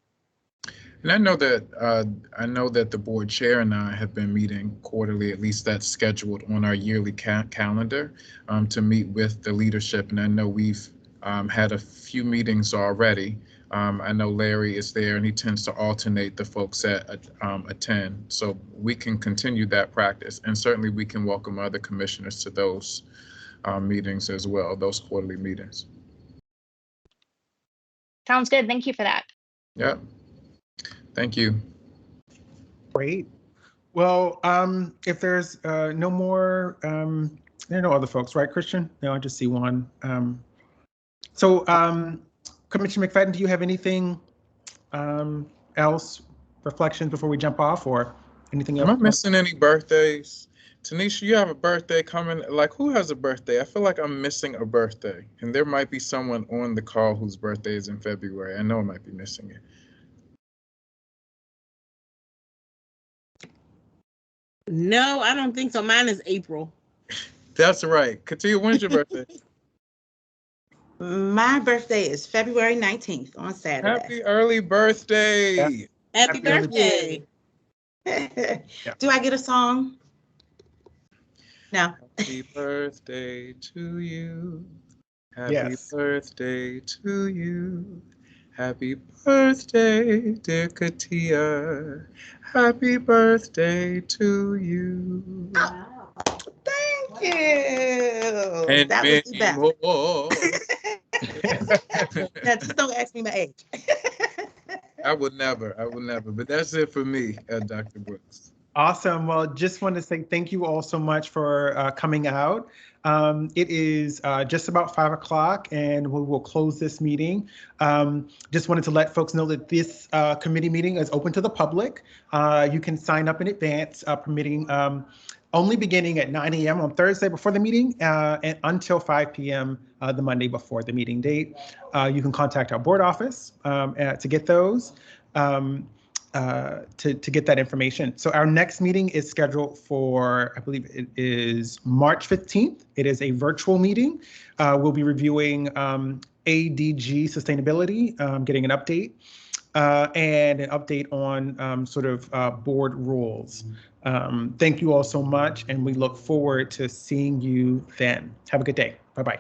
And I know that the board chair and I have been meeting quarterly, at least that's scheduled on our yearly calendar, to meet with the leadership. And I know we've had a few meetings already. I know Larry is there and he tends to alternate the folks that attend. So we can continue that practice, and certainly we can welcome other commissioners to those meetings as well, those quarterly meetings. Sounds good. Thank you for that. Yep. Thank you. Great. Well, if there's no more, there are no other folks, right, Christian? No, I just see one. So, Commissioner McFadden, do you have anything else, reflections before we jump off, or anything else? Am I missing any birthdays? Tanisha, you have a birthday coming. Like, who has a birthday? I feel like I'm missing a birthday, and there might be someone on the call whose birthday is in February. I know I might be missing it. No, I don't think so. Mine is April. That's right. Katia, when's your birthday? My birthday is February 19th on Saturday. Happy early birthday. Happy birthday. Do I get a song? No. Happy birthday to you. Happy birthday to you. Happy birthday, dear Katia. Happy birthday to you. Oh, thank you. And that was the best. more. Now, just don't ask me my age. I would never, but that's it for me, Dr. Brooks. Awesome. Well, just want to say thank you all so much for coming out. It is just about 5 o'clock and we will close this meeting. Just wanted to let folks know that this committee meeting is open to the public. You can sign up in advance, permitting only beginning at 9 a.m. on Thursday before the meeting and until 5 p.m. The Monday before the meeting date. You can contact our board office to get those. To get that information. So our next meeting is scheduled for, I believe it is March 15th. It is a virtual meeting. We'll be reviewing ADG sustainability, getting an update, and an update on sort of board rules. Thank you all so much, and we look forward to seeing you then. Have a good day. Bye-bye.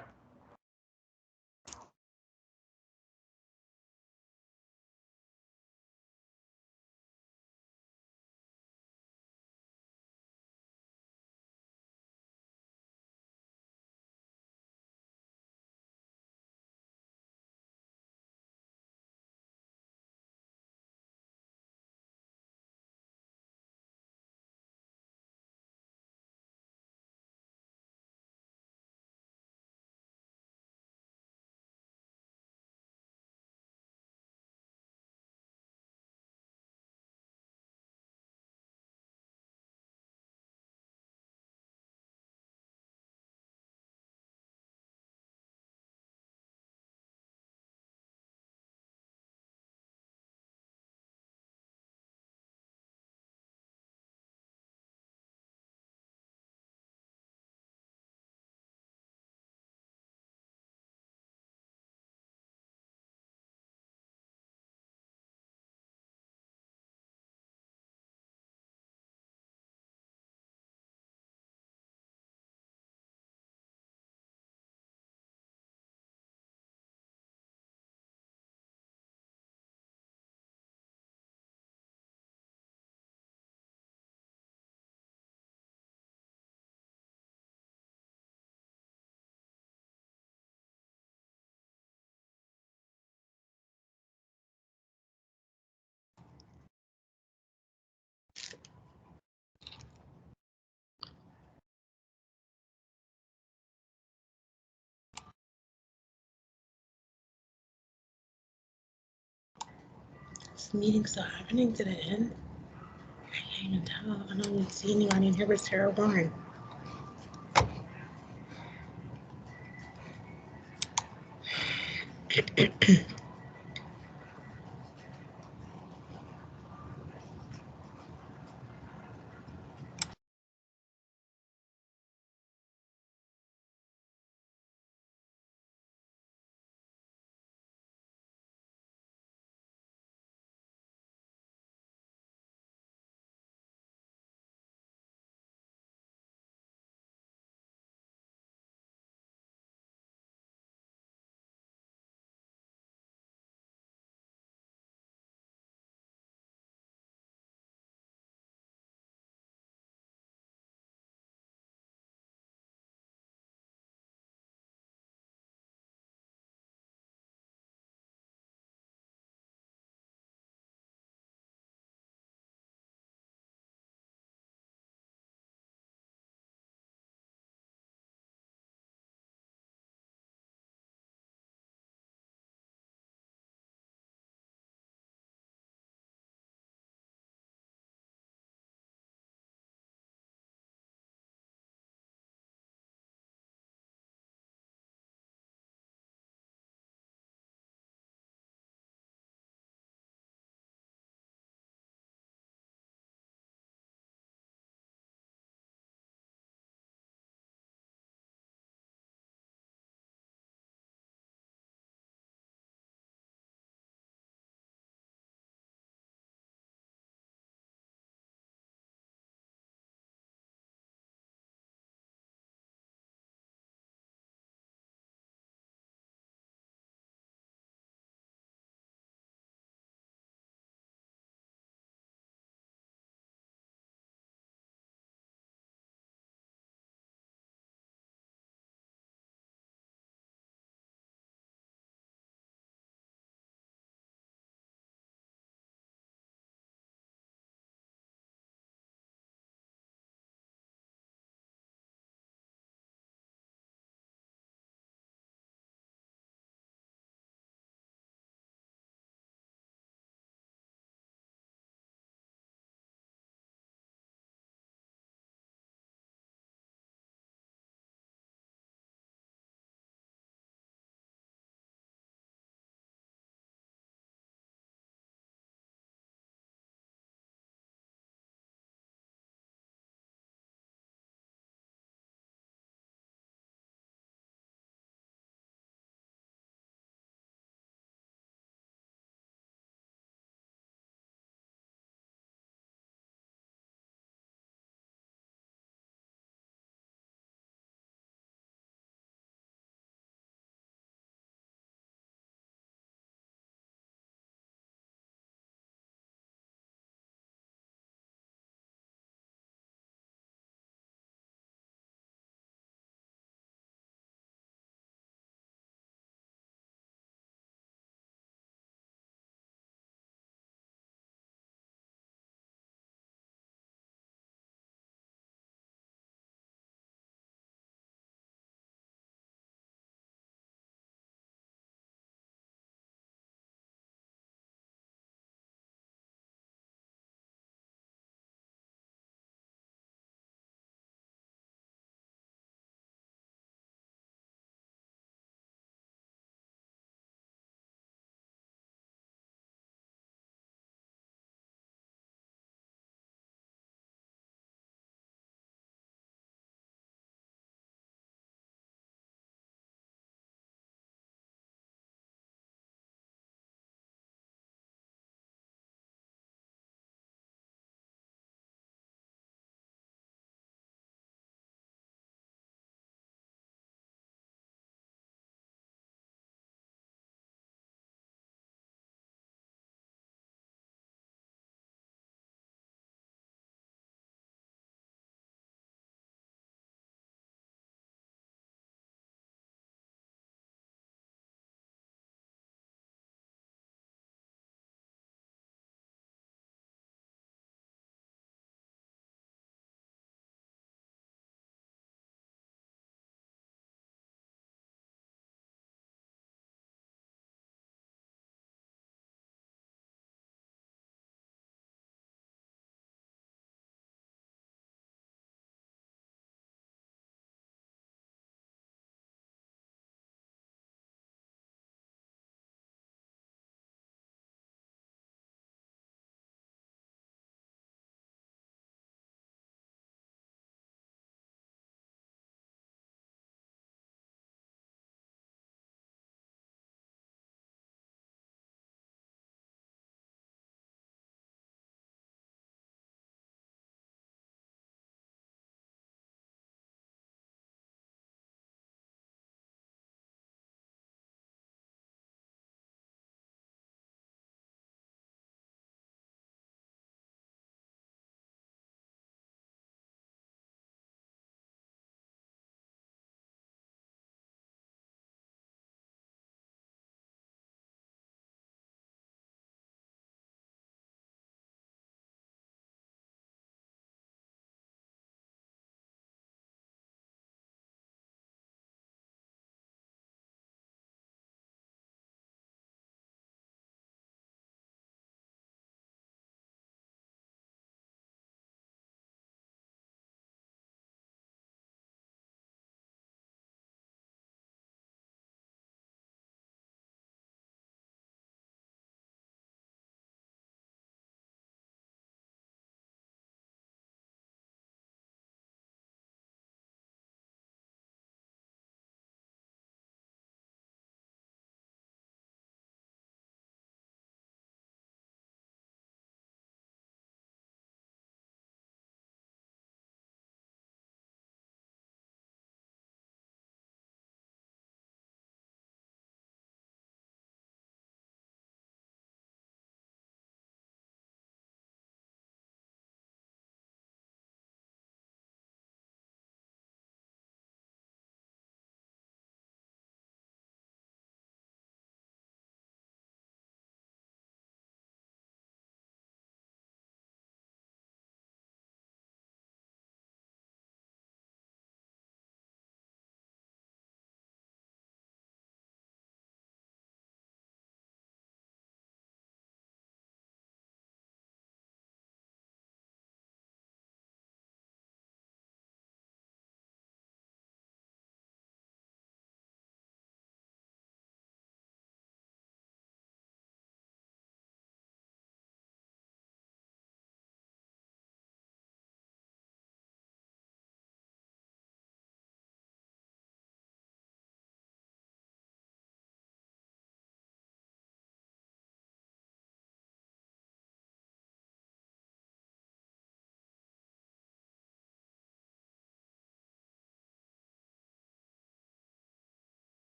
this meeting still happening to the end? I can't even tell. I don't see anybody in here but Sarah Warren.